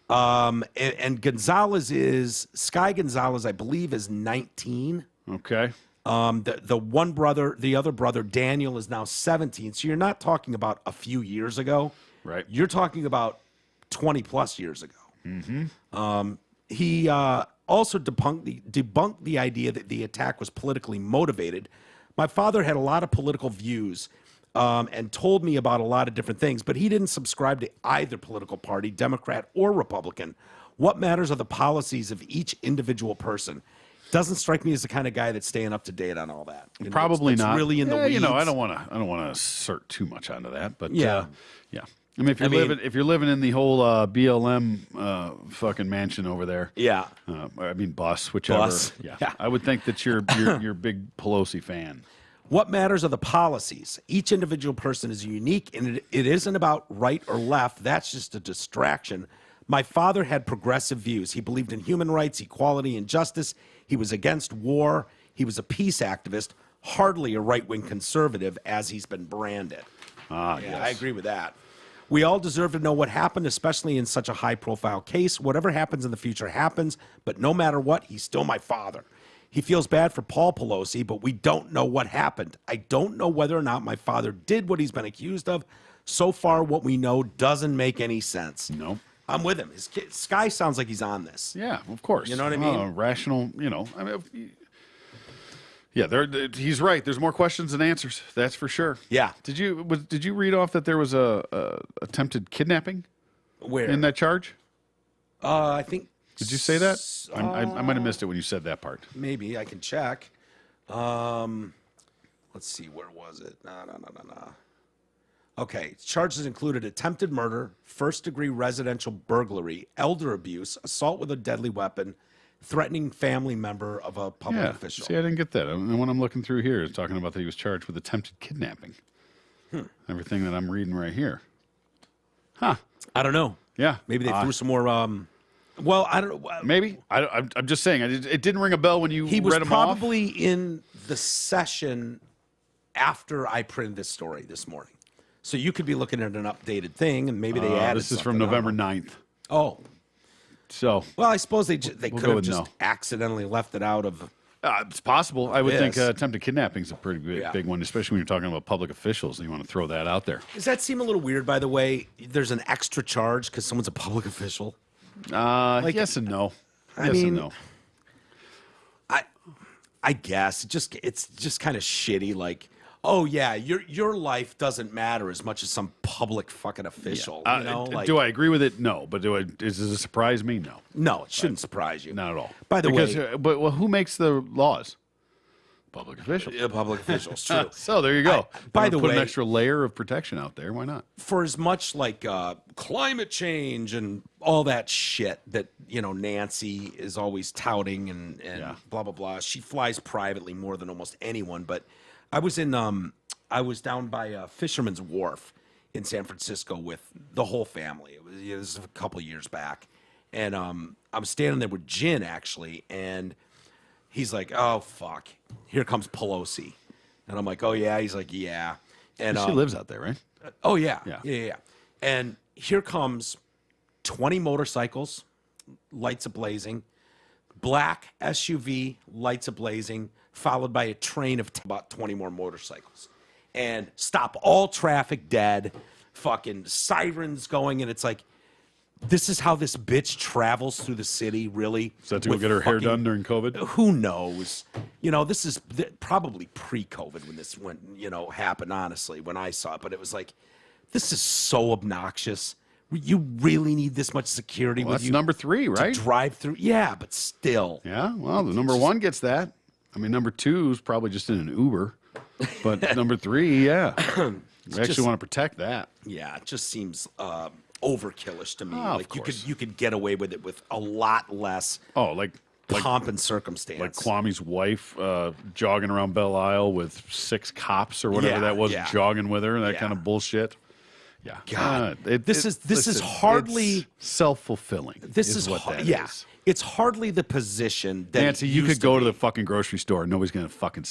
And Gonzalez Sky Gonzalez, I believe, is 19. Okay. The other brother, Daniel, is now 17. So you're not talking about a few years ago. Right. You're talking about 20 plus years ago. Mm-hmm. He also debunked the idea that the attack was politically motivated. My father had a lot of political views and told me about a lot of different things, but he didn't subscribe to either political party, Democrat or Republican. What matters are the policies of each individual person. Doesn't strike me as the kind of guy that's staying up to date on all that. Probably it's not. Really in the weeds. You know, I don't want to assert too much onto that, but yeah. I mean, if you're living in the whole BLM fucking mansion over there, I mean bus, whichever. Bus. Yeah. I would think that you're a big Pelosi fan. What matters are the policies. Each individual person is unique, and it isn't about right or left. That's just a distraction. My father had progressive views. He believed in human rights, equality, and justice. He was against war. He was a peace activist, hardly a right-wing conservative, as he's been branded. Yes. I agree with that. We all deserve to know what happened, especially in such a high-profile case. Whatever happens in the future happens, but no matter what, he's still my father. He feels bad for Paul Pelosi, but we don't know what happened. I don't know whether or not my father did what he's been accused of. So far, what we know doesn't make any sense. No. I'm with him. Sky sounds like he's on this. Yeah, of course. You know what I mean? Rational, you know. I mean, he's right. There's more questions than answers. That's for sure. Yeah. Did you read off that there was a attempted kidnapping? Where? In that charge? I think. Did you say that? I might have missed it when you said that part. Maybe I can check. Let's see. Where was it? No. Okay. Charges included attempted murder, first-degree residential burglary, elder abuse, assault with a deadly weapon, threatening family member of a public official. See, I didn't get that. And what I'm looking through here is talking about that he was charged with attempted kidnapping. Everything that I'm reading right here. Huh. I don't know. Yeah. Maybe they threw some more. Well, I don't know. Maybe. I'm just saying. It didn't ring a bell when you read them off. He was probably in the session after I printed this story this morning. So you could be looking at an updated thing, and maybe they added this is from November 9th. Oh. So. Well, I suppose they could have just accidentally left it out of. It's possible. I would think attempted kidnapping is a pretty big one, especially when you're talking about public officials, and you want to throw that out there. Does that seem a little weird, by the way? There's an extra charge because someone's a public official? Yes and no. I mean, I guess it's just kind of shitty. Like, oh yeah, your life doesn't matter as much as some public fucking official. You know? Do I agree with it? No. But does it surprise me? No. No, it shouldn't surprise you. Not at all. By the way, but who makes the laws? Public officials. Yeah, public officials. True. So there you go. By the way, put an extra layer of protection out there. Why not? For as much like climate change and all that shit that Nancy is always touting and blah blah blah. She flies privately more than almost anyone. But I was down by Fisherman's Wharf in San Francisco with the whole family. It was a couple of years back, and I was standing there with Jin actually, and he's like, "Oh fuck, here comes Pelosi," and I'm like, "Oh yeah." He's like, "Yeah," and she lives out there, right? Oh yeah, yeah. And here comes 20 motorcycles, lights ablazing, black SUV, lights ablazing, followed by a train of about 20 more motorcycles, and stop all traffic dead, fucking sirens going, and it's like, This is how this bitch travels through the city, really. Is that to go get her hair done during COVID? Who knows? This is probably pre-COVID when this happened, honestly, when I saw it. But it was like, this is so obnoxious. You really need this much security with that's you. number 3, right? To drive through. Yeah, but still. Yeah, well, the number 1 gets that. I mean, number 2 is probably just in an Uber. But number 3, yeah. We actually want to protect that. Yeah, it just seems overkillish to me. Of you could get away with it with a lot less pomp and circumstance. Like Kwame's wife jogging around Belle Isle with 6 cops or whatever that was jogging with her, that kind of bullshit. Yeah, God, this is hardly self-fulfilling. This is what that is. It's hardly the position that Nancy, you could go to the fucking grocery store and nobody's gonna fucking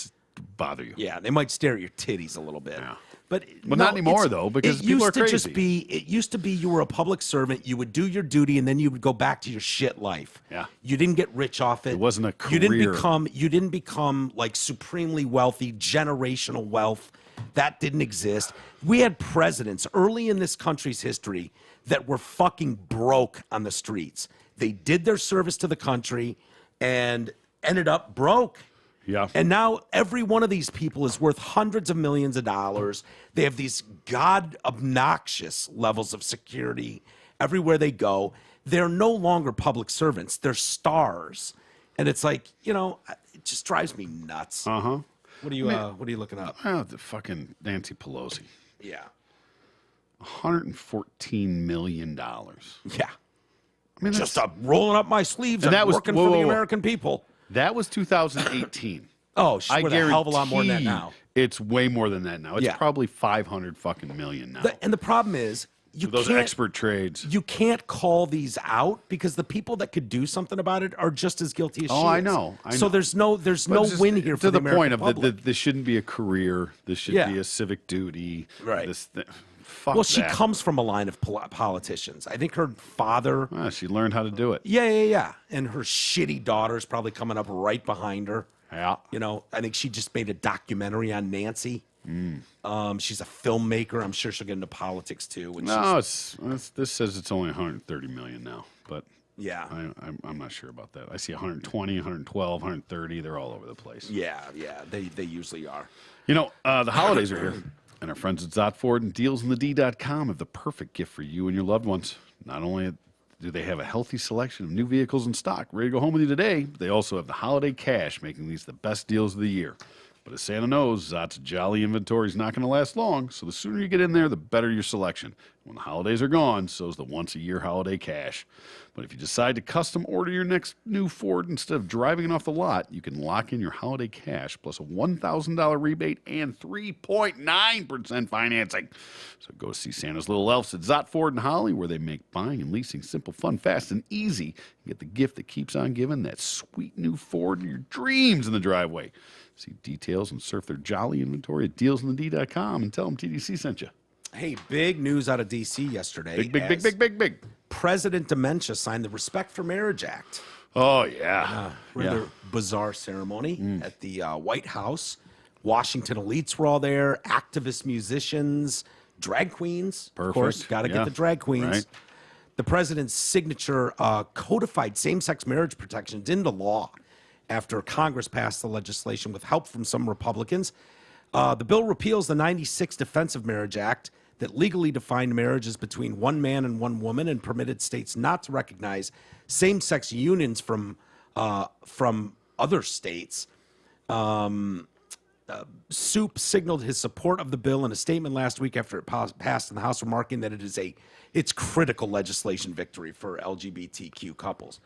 bother you. Yeah, they might stare at your titties a little bit. Yeah. But not anymore, though, because people are crazy. It used to be you were a public servant, you would do your duty, and then you would go back to your shit life. Yeah. You didn't get rich off it. It wasn't a career. You didn't become like supremely wealthy, generational wealth. That didn't exist. We had presidents early in this country's history that were fucking broke on the streets. They did their service to the country and ended up broke. Yeah. And now every one of these people is worth hundreds of millions of dollars. They have these obnoxious levels of security everywhere they go. They're no longer public servants. They're stars. And it's like, it just drives me nuts. Uh-huh. What are you looking up? Oh, the fucking Nancy Pelosi. Yeah. $114 million. Yeah. I mean, just rolling up my sleeves and working for the American people. That was 2018. Oh, she's worth a hell of a lot more than that now. It's way more than that now. It's probably 500 fucking million now. And the problem is, those expert trades. You can't call these out because the people that could do something about it are just as guilty as she is. I know. So there's no win here for the American public. To the point of this shouldn't be a career. This should be a civic duty. Right. Fuck she comes from a line of politicians. I think her father. She learned how to do it. Yeah. And her shitty daughter's probably coming up right behind her. Yeah. I think she just made a documentary on Nancy. She's a filmmaker. I'm sure she'll get into politics too. This says it's only 130 million now, but yeah, I'm not sure about that. I see 120, 112, 130. They're all over the place. Yeah, they usually are. The holidays are here, and our friends at Zotford and DealsInTheD.com have the perfect gift for you and your loved ones. Not only do they have a healthy selection of new vehicles in stock ready to go home with you today, but they also have the holiday cash, making these the best deals of the year. But as Santa knows, Zot's jolly inventory is not going to last long, so the sooner you get in there, the better your selection. When the holidays are gone, so's the once-a-year holiday cash. But if you decide to custom order your next new Ford instead of driving it off the lot, you can lock in your holiday cash plus a $1,000 rebate and 3.9% financing. So go see Santa's little elves at Zott Ford and Holly, where they make buying and leasing simple, fun, fast, and easy. You get the gift that keeps on giving, that sweet new Ford and your dreams in the driveway. See details and surf their jolly inventory at DealsInTheD.com and tell them TDC sent you. Hey, big news out of D.C. yesterday. Big. President Dementia signed the Respect for Marriage Act. Oh, yeah. Rather bizarre ceremony at the White House. Washington elites were all there, activist musicians, drag queens. Perfect. Of course, got to get the drag queens. Right. The president's signature codified same-sex marriage protections into law after Congress passed the legislation with help from some Republicans. The bill repeals the 1996 Defense of Marriage Act that legally defined marriages between one man and one woman and permitted states not to recognize same-sex unions from other states. Soup signaled his support of the bill in a statement last week after it passed in the House, remarking that it's critical legislation victory for LGBTQ couples.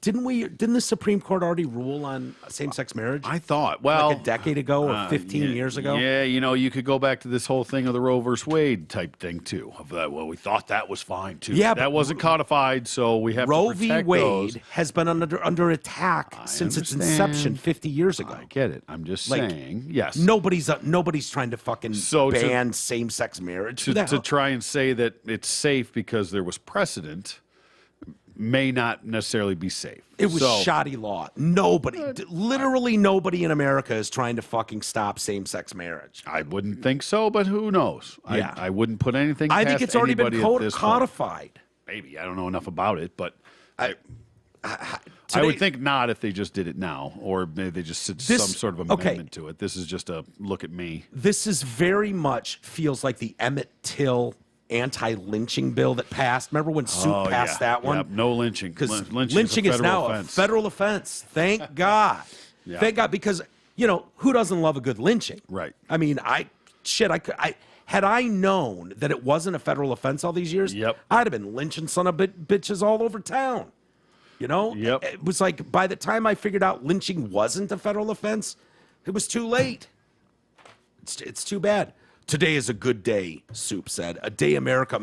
Didn't the Supreme Court already rule on same-sex marriage? I thought, like a decade ago or 15 years ago? Yeah, you could go back to this whole thing of the Roe versus Wade type thing, too. We thought that was fine, too. Yeah, that wasn't codified, so we have Roe to protect v. Wade those. Has been under attack since its inception 50 years ago. I get it. I'm just saying, yes. Nobody's trying to fucking ban same-sex marriage. To try and say that it's safe because there was precedent may not necessarily be safe. It was shoddy law. Literally nobody in America is trying to fucking stop same-sex marriage. I wouldn't think so, but who knows? I wouldn't put anything past I think it's already been anybody at this codified. point. Maybe. I don't know enough about it, but Today, I would think not if they just did it now, or maybe they just said some sort of amendment to it. This is just a look at me. This is very much feels like the Emmett Till anti-lynching bill that passed. Remember when Soup passed that one? Yep. No lynching. Because lynching is now a federal offense. Thank God. Thank God, because, who doesn't love a good lynching? Right. I mean, had I known that it wasn't a federal offense all these years, I'd have been lynching son of bitches all over town. Yep. It was like by the time I figured out lynching wasn't a federal offense, it was too late. It's too bad. Today is a good day, Soup said. A day America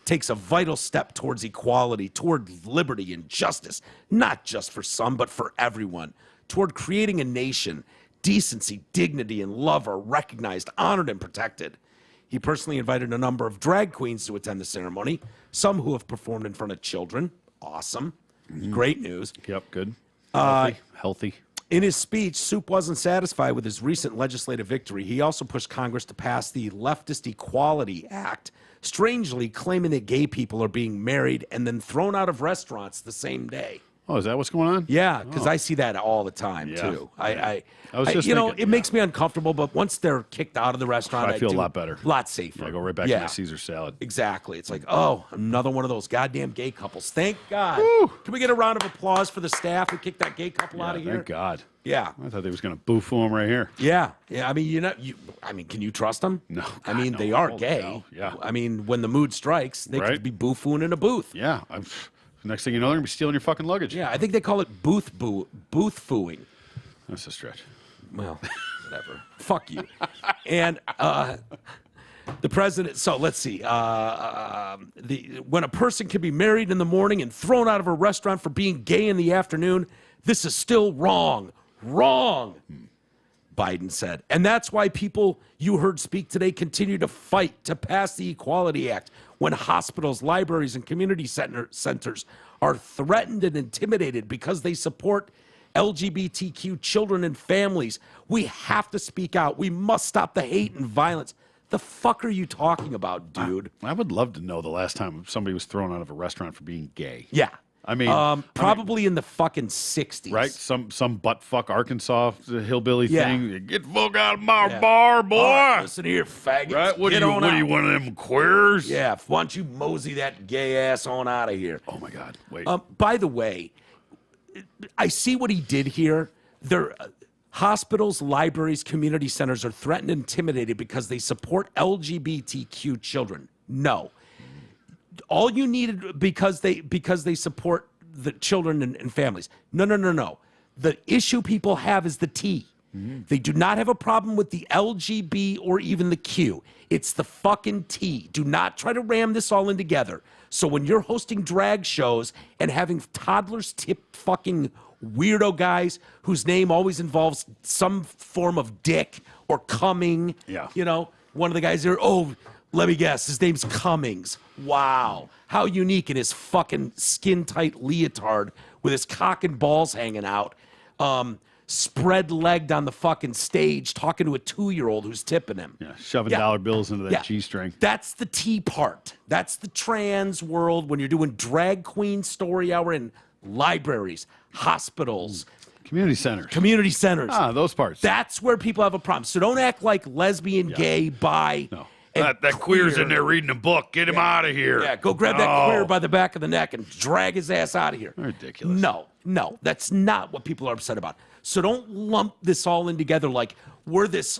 takes a vital step towards equality, toward liberty and justice, not just for some, but for everyone, toward creating a nation. Decency, dignity, and love are recognized, honored, and protected. He personally invited a number of drag queens to attend the ceremony, some who have performed in front of children. Awesome. Great news. Yep, good. Healthy. In his speech, Soup wasn't satisfied with his recent legislative victory. He also pushed Congress to pass the Leftist Equality Act, strangely claiming that gay people are being married and then thrown out of restaurants the same day. Oh, is that what's going on? Yeah, because I see that all the time, too. I was just thinking, it makes me uncomfortable, but once they're kicked out of the restaurant, I feel a lot better. A lot safer. I go right back to my Caesar salad. Exactly. It's like, another one of those goddamn gay couples. Thank God. Woo. Can we get a round of applause for the staff who kicked that gay couple out of here? Thank God. Yeah. I thought they was going to boo-foo them right here. Yeah. I mean, can you trust them? No. God, no. They are gay. No. Yeah. I mean, when the mood strikes, they could be boo-fooing in a booth. Yeah. Next thing you know, they're going to be stealing your fucking luggage. Yeah, I think they call it booth-fooing. That's a stretch. Well, whatever. Fuck you. And the president, so let's see. When a person can be married in the morning and thrown out of a restaurant for being gay in the afternoon, this is still wrong. Wrong, Biden said. And that's why people you heard speak today continue to fight to pass the Equality Act when hospitals, libraries, and community centers are threatened and intimidated because they support LGBTQ children and families. We have to speak out. We must stop the hate and violence. The fuck are you talking about, dude? I would love to know the last time somebody was thrown out of a restaurant for being gay. Yeah. I mean, probably in the fucking 60s. Right? Some butt-fuck Arkansas hillbilly thing. Get the fuck out of my bar, boy. Listen here, faggots. Right? What are you, one of them queers? Yeah, why don't you mosey that gay ass on out of here? Oh, my God. Wait. By the way, I see what he did here. Hospitals, libraries, community centers are threatened and intimidated because they support LGBTQ children. No. All you needed because they support the children and families. No. The issue people have is the T. Mm-hmm. They do not have a problem with the LGB or even the Q. It's the fucking T. Do not try to ram this all in together. So when you're hosting drag shows and having toddlers tip fucking weirdo guys whose name always involves some form of dick or coming, one of the guys there, let me guess, his name's Cummings. Wow. How unique in his fucking skin-tight leotard with his cock and balls hanging out, spread-legged on the fucking stage talking to a 2-year-old who's tipping him. Yeah, shoving dollar bills into that G-string. That's the T part. That's the trans world when you're doing drag queen story hour in libraries, hospitals. Community centers. Ah, those parts. That's where people have a problem. So don't act like lesbian, gay, bi. No. That queer's in there reading a book. Get him out of here. Yeah, go grab that queer by the back of the neck and drag his ass out of here. Ridiculous. No, that's not what people are upset about. So don't lump this all in together like we're this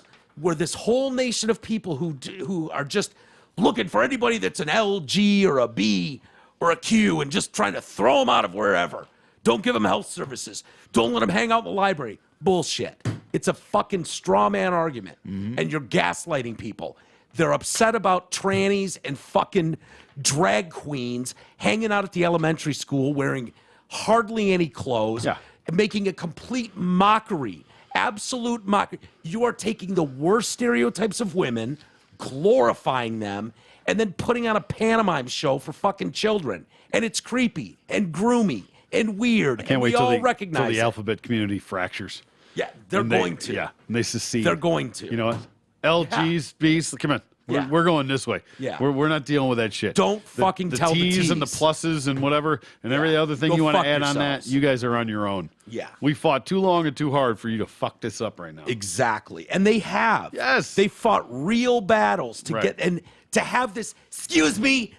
whole nation of people who are just looking for anybody that's an LG or a B or a Q and just trying to throw them out of wherever. Don't give them health services. Don't let them hang out in the library. Bullshit. It's a fucking straw man argument, and you're gaslighting people. They're upset about trannies and fucking drag queens hanging out at the elementary school wearing hardly any clothes and making a complete mockery, absolute mockery. You are taking the worst stereotypes of women, glorifying them, and then putting on a pantomime show for fucking children. And it's creepy and groomy and weird. I can't wait till recognize the alphabet community fractures. Yeah, they're going to. Yeah, and they secede. They're going to. You know what? LGs, Bs, come on. We're going this way. Yeah. We're not dealing with that shit. Don't fucking tell the T's and the T's. pluses and whatever and every other thing Go you want to fuck add on that, yourselves. you guys are on your own. Yeah. We fought too long and too hard for you to fuck this up right now. Exactly. And they have. Yes. They fought real battles to Right. get, and to have this, excuse me,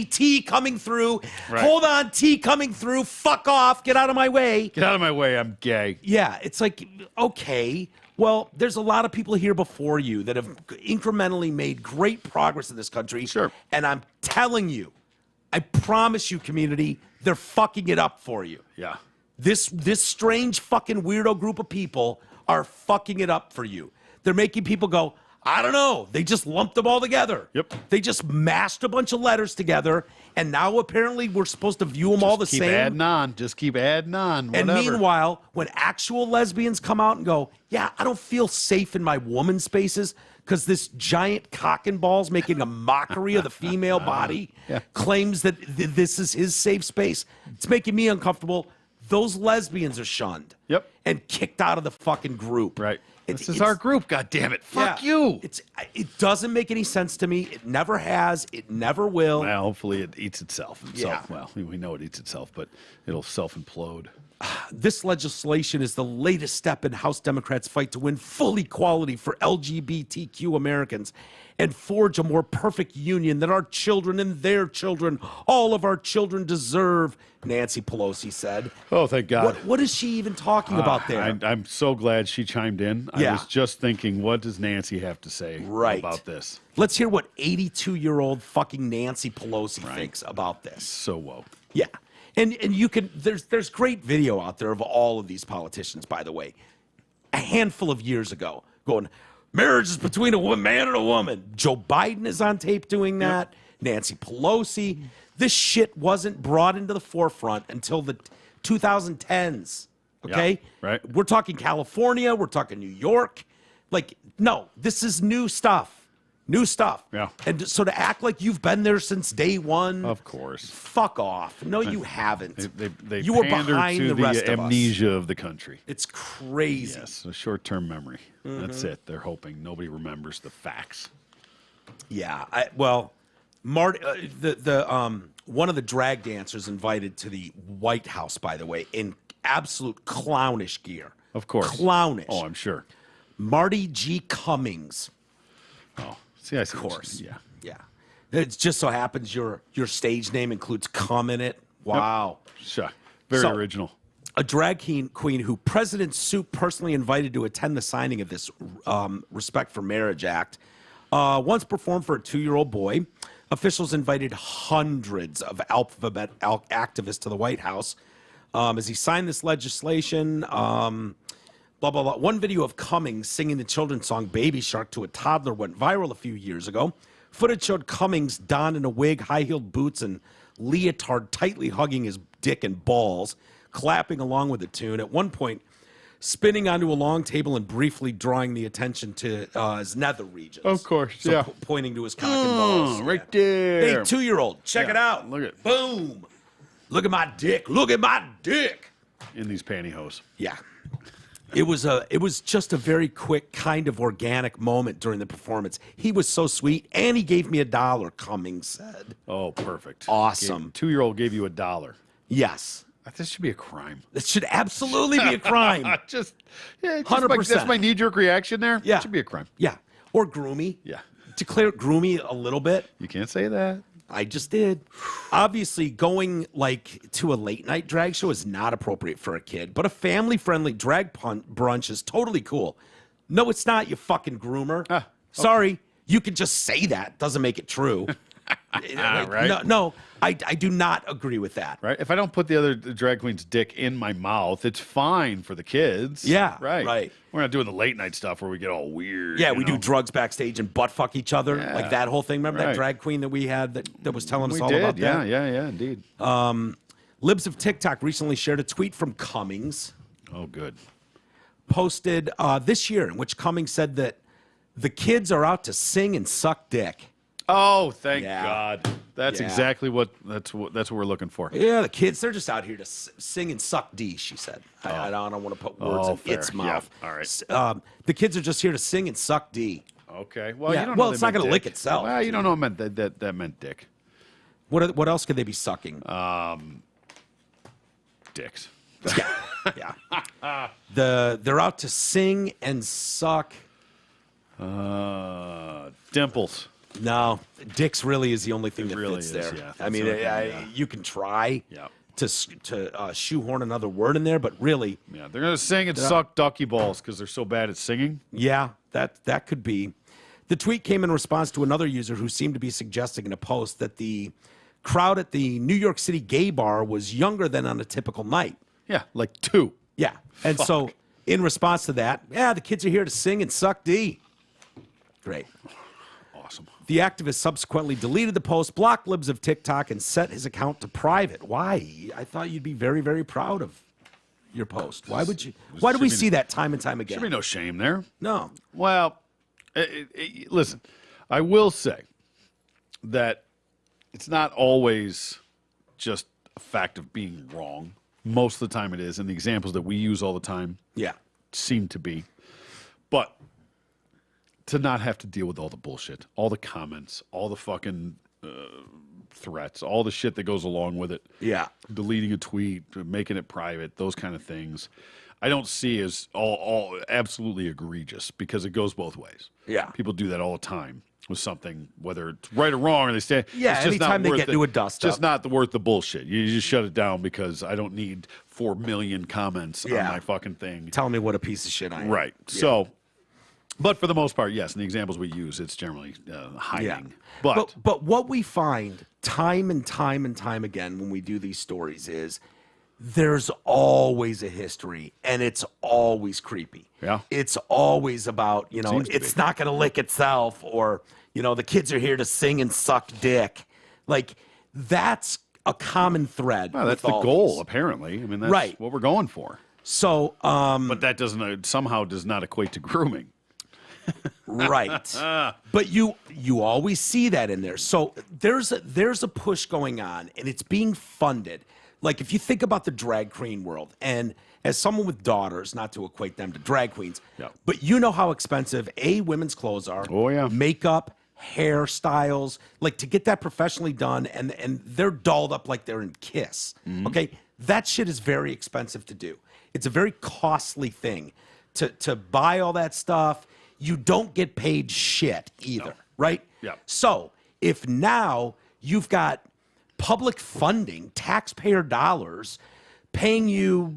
T coming through. Right. Hold on, T coming through. Fuck off. Get out of my way. Get out of my way, I'm gay. Yeah. It's like, okay. Well, there's a lot of people here before you that have incrementally made great progress in this country. Sure. And I'm telling you, I promise you, community, they're fucking it up for you. Yeah. This strange fucking weirdo group of people are fucking it up for you. They're making people go, I don't know. They just lumped them all together. Yep. They just mashed a bunch of letters together, and now apparently we're supposed to view them all the Keep same. adding on. Just keep adding on. And Whatever. meanwhile, when actual lesbians come out and go, yeah, I don't feel safe in my woman spaces because this giant cock and balls making a mockery of the female body claims that this is his safe space. It's making me uncomfortable. Those lesbians are shunned. Yep. And kicked out of the fucking group. Right. This is our group, God damn it. Fuck yeah, you. It doesn't make any sense to me. It never has. It never will. Well, hopefully it eats itself. Yeah. Well, we know it eats itself, but it'll self-implode. This legislation is the latest step in House Democrats' fight to win full equality for LGBTQ Americans and forge a more perfect union that our children and their children, all of our children deserve, Nancy Pelosi said. Oh, thank God. What is she even talking about there? I'm so glad she chimed in. Yeah. I was just thinking, what does Nancy have to say about this? Let's hear what 82-year-old fucking Nancy Pelosi thinks about this. So woke. Yeah. And you can there's great video out there of all of these politicians, by the way. A handful of years ago, going, marriage is between a man and a woman. Joe Biden is on tape doing that. Yep. Nancy Pelosi. This shit wasn't brought into the forefront until the 2010s. Okay? Yeah, right. We're talking California, we're talking New York. Like, no, this is new stuff. New stuff. Yeah. And so to act like you've been there since day one. Of course. Fuck off. No, you haven't. They you were pander behind to the rest of amnesia of the country. It's crazy. Yes, a short-term memory. That's it. They're hoping nobody remembers the facts. Yeah. One of the drag dancers invited to the White House, by the way, in absolute clownish gear. Of course. Clownish. Oh, I'm sure. Marty G. Cummings. Oh, see, I see. Of course. Yeah. Yeah. It just so happens your stage name includes cum in it. Wow. Yep. Sure. Very original. A drag queen who President Soup personally invited to attend the signing of this Respect for Marriage Act once performed for a 2-year-old boy. Officials invited hundreds of alphabet activists to the White House as he signed this legislation. Blah, blah, blah. One video of Cummings singing the children's song Baby Shark to a toddler went viral a few years ago. Footage showed Cummings donned in a wig, high-heeled boots, and leotard, tightly hugging his dick and balls, clapping along with the tune. At one point, spinning onto a long table and briefly drawing the attention to his nether regions. Of course, so yeah. Pointing to his cock and balls. Right there. Hey, 2-year-old, check it out. Look at Boom. Look at my dick. Look at my dick. In these pantyhose. Yeah. It was just a very quick, kind of organic moment during the performance. He was so sweet, and he gave me $1, Cummings said. Oh, perfect. Awesome. 2-year-old gave you $1. Yes. This should be a crime. This should absolutely be a crime. 100%. That's my knee-jerk reaction there. Yeah. It should be a crime. Yeah. Or groomy. Yeah. Declare it groomy a little bit. You can't say that. I just did. Obviously, going to a late night drag show is not appropriate for a kid, but a family friendly drag brunch is totally cool. No, it's not, you fucking groomer. Okay. Sorry, you can just say that. Doesn't make it true. Right? No, I do not agree with that. Right? If I don't put the other drag queen's dick in my mouth, it's fine for the kids. Yeah. Right. We're not doing the late night stuff where we get all weird. Yeah, we do drugs backstage and butt fuck each other. Yeah. Like that whole thing. Remember that drag queen that we had that was telling us all about that? Yeah, indeed. Libs of TikTok recently shared a tweet from Cummings. Oh, good. Posted this year in which Cummings said that the kids are out to sing and suck dick. Oh, thank God. That's exactly what we're looking for. Yeah, the kids, they're just out here to sing and suck D, she said. I don't want to put words in its mouth. Yeah. All right. The kids are just here to sing and suck D. Okay. Well, Yeah. you don't know Well, it's not going to lick itself. Well, you don't know it meant that meant dick. What else could they be sucking? Dicks. Yeah. They're out to sing and suck. Dimples. No, dicks really is the only thing that really fits is, there. yeah. I mean, you can try to shoehorn another word in there, but really, Yeah, they're gonna sing and suck ducky balls because they're so bad at singing. yeah, that could be. The tweet came in response to another user who seemed to be suggesting in a post that the crowd at the New York City gay bar was younger than on a typical night. Yeah, like 2. Yeah, and so in response to that, the kids are here to sing and suck D. Great. Awesome. The activist subsequently deleted the post, blocked libs of TikTok, and set his account to private. Why? I thought you'd be very, very proud of your post. Why would you? Why do we see that time and time again? Should be no shame there. No. Well, listen, I will say that it's not always just a fact of being wrong. Most of the time it is, and the examples that we use all the time seem to be. But to not have to deal with all the bullshit, all the comments, all the fucking threats, all the shit that goes along with it. Yeah. Deleting a tweet, making it private, those kind of things. I don't see as all absolutely egregious because it goes both ways. Yeah. People do that all the time with something, whether it's right or wrong, or they say, yeah, it's just anytime not they worth get into a dust just up. not worth the bullshit. You just shut it down because I don't need 4 million comments on my fucking thing. Tell me what a piece of shit I am. Right. Yeah. So, but for the most part, yes, in the examples we use, it's generally hiding. Yeah. But what we find time and time and time again when we do these stories is there's always a history, and it's always creepy. Yeah. It's always about, it's not going to lick itself, or, the kids are here to sing and suck dick. Like, that's a common thread. Well, that's the goal, apparently. I mean, that's what we're going for. So, but that somehow does not equate to grooming. Right. But you always see that in there. So there's a push going on, and it's being funded. Like, if you think about the drag queen world, and as someone with daughters, not to equate them to drag queens, but you know how expensive women's clothes are. Oh, yeah. Makeup, hairstyles, like to get that professionally done, and they're dolled up like they're in Kiss. Mm-hmm. Okay? That shit is very expensive to do. It's a very costly thing to buy all that stuff. You don't get paid shit either, right? Yeah. So if now you've got public funding, taxpayer dollars, paying you,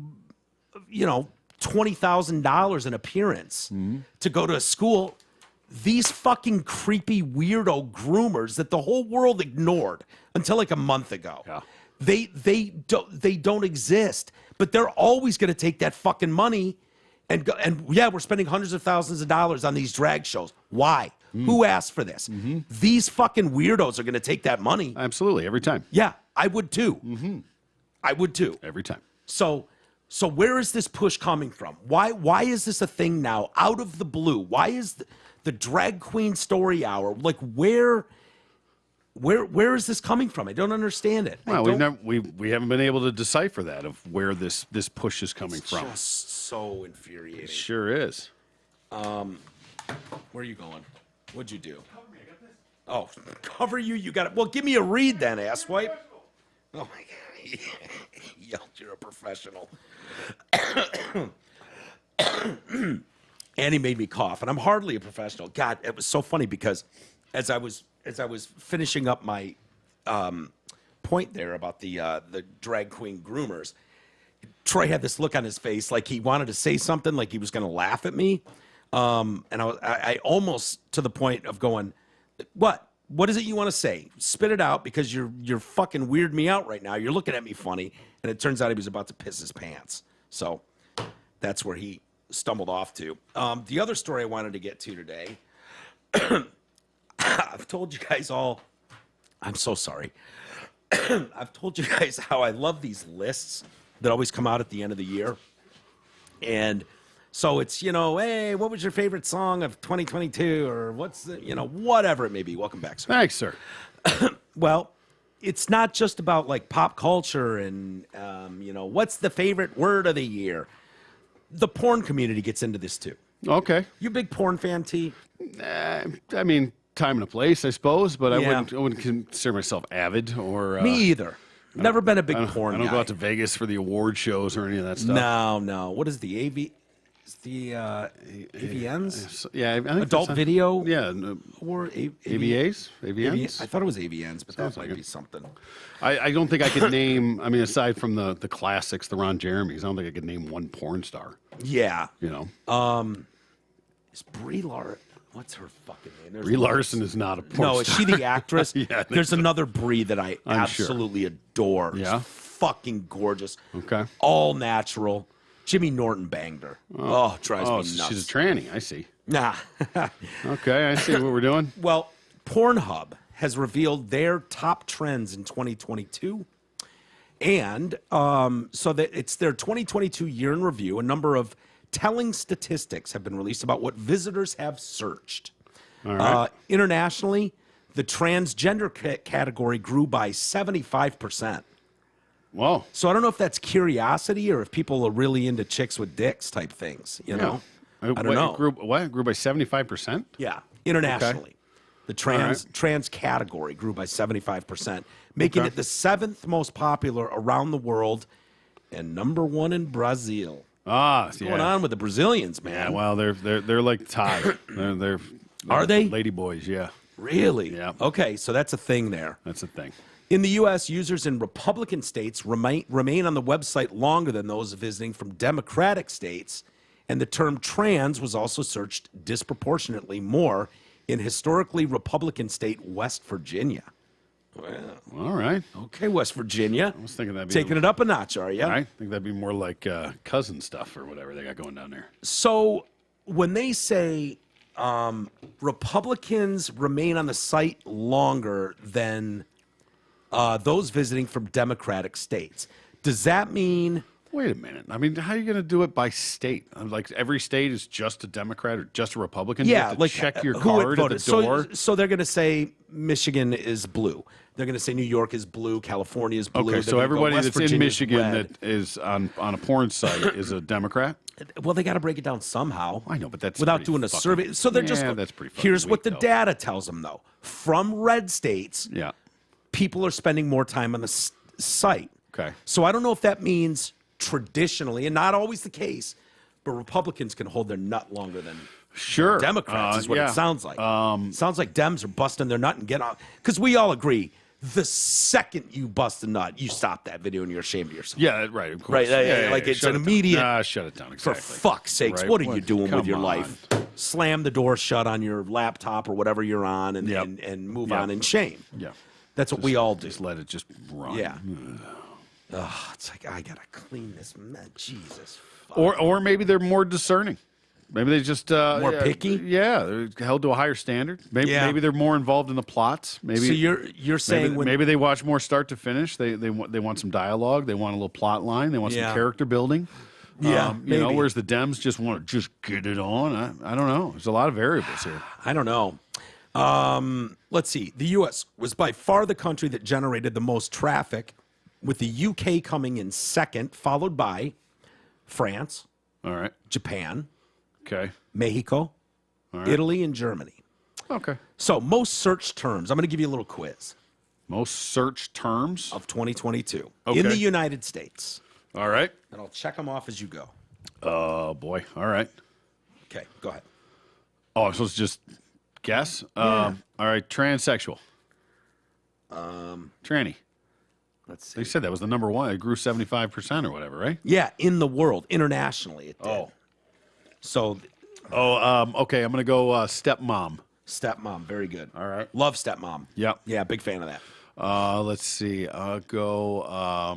$20,000 an appearance to go to a school, these fucking creepy weirdo groomers that the whole world ignored until like a month ago. Yeah. They don't exist, but they're always going to take that fucking money and go, and we're spending hundreds of thousands of dollars on these drag shows. Why? Who asked for this? Mm-hmm. These fucking weirdos are going to take that money. Absolutely, every time. Yeah, I would too. Mm-hmm. I would too. Every time. So where is this push coming from? Why is this a thing now out of the blue? Why is the drag queen story hour, like, where is this coming from? I don't understand it. Well, we haven't been able to decipher that, of where this push is coming from. Just so infuriating. It sure is. Where are you going? What'd you do? Cover me. I got this. Oh, cover you? You got it. Well, give me a read then, asswipe. Oh my God! He yelled, "You're a professional." And he made me cough, and I'm hardly a professional. God, it was so funny because as I was finishing up my point there about the drag queen groomers, Troy had this look on his face like he wanted to say something, like he was going to laugh at me, and I almost to the point of going, "What is it you want to say? Spit it out, because you're fucking weirding me out right now. You're looking at me funny." And it turns out he was about to piss his pants. So that's where he stumbled off to. The other story I wanted to get to today. I've told you guys all, I'm so sorry. I've told you guys how I love these lists that always come out at the end of the year. And so it's, hey, what was your favorite song of 2022? Or what's the, whatever it may be. Welcome back, sir. Thanks, sir. Well, it's not just about like pop culture and, what's the favorite word of the year. The porn community gets into this too. Okay. You a big porn fan, T? I mean, time and a place, I suppose, but I wouldn't consider myself avid or. Me either. Never been a big porn guy. I don't go out to Vegas for the award shows or any of that stuff. No. What is the AV? Is the AVNs? Yeah, I think Adult video? Yeah. Or AVAs? AVNs? I thought it was AVNs, but that might be something. I don't think I could name, I mean, aside from the classics, the Ron Jeremys, I don't think I could name one porn star. Yeah. You know? Is Brie Larson? What's her fucking name? Brie Larson is not a porn star. No, is she the actress? Yeah, there's another Brie that I absolutely adore. Yeah? She's fucking gorgeous. Okay. All natural. Jimmy Norton banged her. Oh, drives me nuts. She's a tranny. I see. Nah. Okay, I see what we're doing. Well, Pornhub has revealed their top trends in 2022. And so that it's their 2022 year in review. A number of telling statistics have been released about what visitors have searched. All right. Internationally, the transgender category grew by 75%. Whoa. So I don't know if that's curiosity or if people are really into chicks with dicks type things, you know? I don't know. Grew by 75%? Yeah, internationally. Okay. The trans category grew by 75%, making it the 7th most popular around the world and number 1 in Brazil. What's going on with the Brazilians, man? Yeah, well, they're like tied. they're Are they? Lady boys, yeah. Really? Yeah. Okay, so that's a thing there. That's a thing. In the U.S., users in Republican states remain on the website longer than those visiting from Democratic states, and the term trans was also searched disproportionately more in historically Republican state West Virginia. Well, all right. Okay, West Virginia. I was thinking that'd be taking it up a notch, are you? I think that'd be more like cousin stuff or whatever they got going down there. So when they say Republicans remain on the site longer than those visiting from Democratic states, does that mean? Wait a minute. I mean, how are you going to do it by state? Like every state is just a Democrat or just a Republican? Yeah, you have to like check your card at the door. So they're going to say Michigan is blue. They're going to say New York is blue. California is blue. Okay, so everybody that's in Michigan that is on a porn site is a Democrat? Well, they got to break it down somehow. I know, but that's without doing a survey. So they're just. That's pretty. Here's what the data tells them, though. From red states, people are spending more time on the site. Okay. So I don't know if that means traditionally, and not always the case, but Republicans can hold their nut longer than Democrats is what it sounds like. Sounds like Dems are busting their nut and get on. Because we all agree, the second you bust a nut, you stop that video and you're ashamed of yourself. Yeah, right, of course. Right, like it's an immediate. Shut it down, exactly. For fuck's sakes, what are you doing with your life? Slam the door shut on your laptop or whatever you're on and move on in shame. Yeah. That's what we all do. Just let it just run. Yeah. It's like, I got to clean this. Jesus. Fuck. Or maybe they're more discerning. Maybe they just more picky. Yeah, they're held to a higher standard. Maybe they're more involved in the plots. Maybe so you're saying maybe they watch more start to finish. They want some dialogue. They want a little plot line. They want some character building. Yeah, you know, whereas the Dems just want to just get it on. I don't know. There's a lot of variables here. I don't know. Let's see. The U.S. was by far the country that generated the most traffic, with the UK coming in second, followed by France, all right, Japan, okay, Mexico, Italy, and Germany. Okay. So most search terms. I'm going to give you a little quiz. Most search terms of 2022 in the United States. All right. And I'll check them off as you go. Oh, boy. All right. Okay, go ahead. Oh, so it's just guess? Yeah. All right, transsexual. Tranny. Let's see. They said that was the number one. It grew 75% or whatever, right? Yeah, in the world. Internationally, it did. Oh. So. Okay, I'm going to go stepmom. Stepmom, very good. All right. Love stepmom. Yep. Yeah, big fan of that. Let's see. I'll go.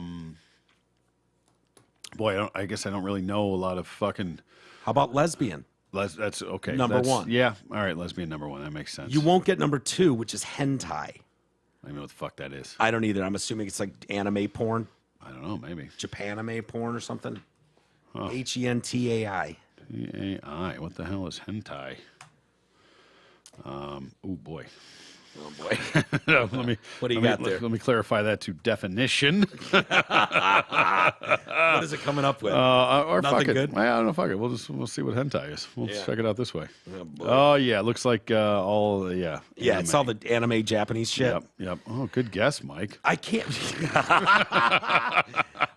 Boy, I guess I don't really know a lot of fucking. How about lesbian? That's okay. Number one. Yeah. All right, lesbian number one. That makes sense. You won't get number two, which is hentai. I don't know what the fuck that is. I don't either. I'm assuming it's like anime porn. I don't know. Maybe Japanime porn or something. Huh. Hentai. T-A-I. What the hell is hentai? Oh boy. Oh boy. What do you got there? Let me clarify that to definition. What is it coming up with? Or Nothing fuck it. good? I don't know. Fuck it. We'll see what hentai is. We'll Yeah. check it out this way. boy. Oh yeah, it looks like all Yeah, anime. it's all the anime Japanese shit. Yep. Oh, good guess, Mike. I can't.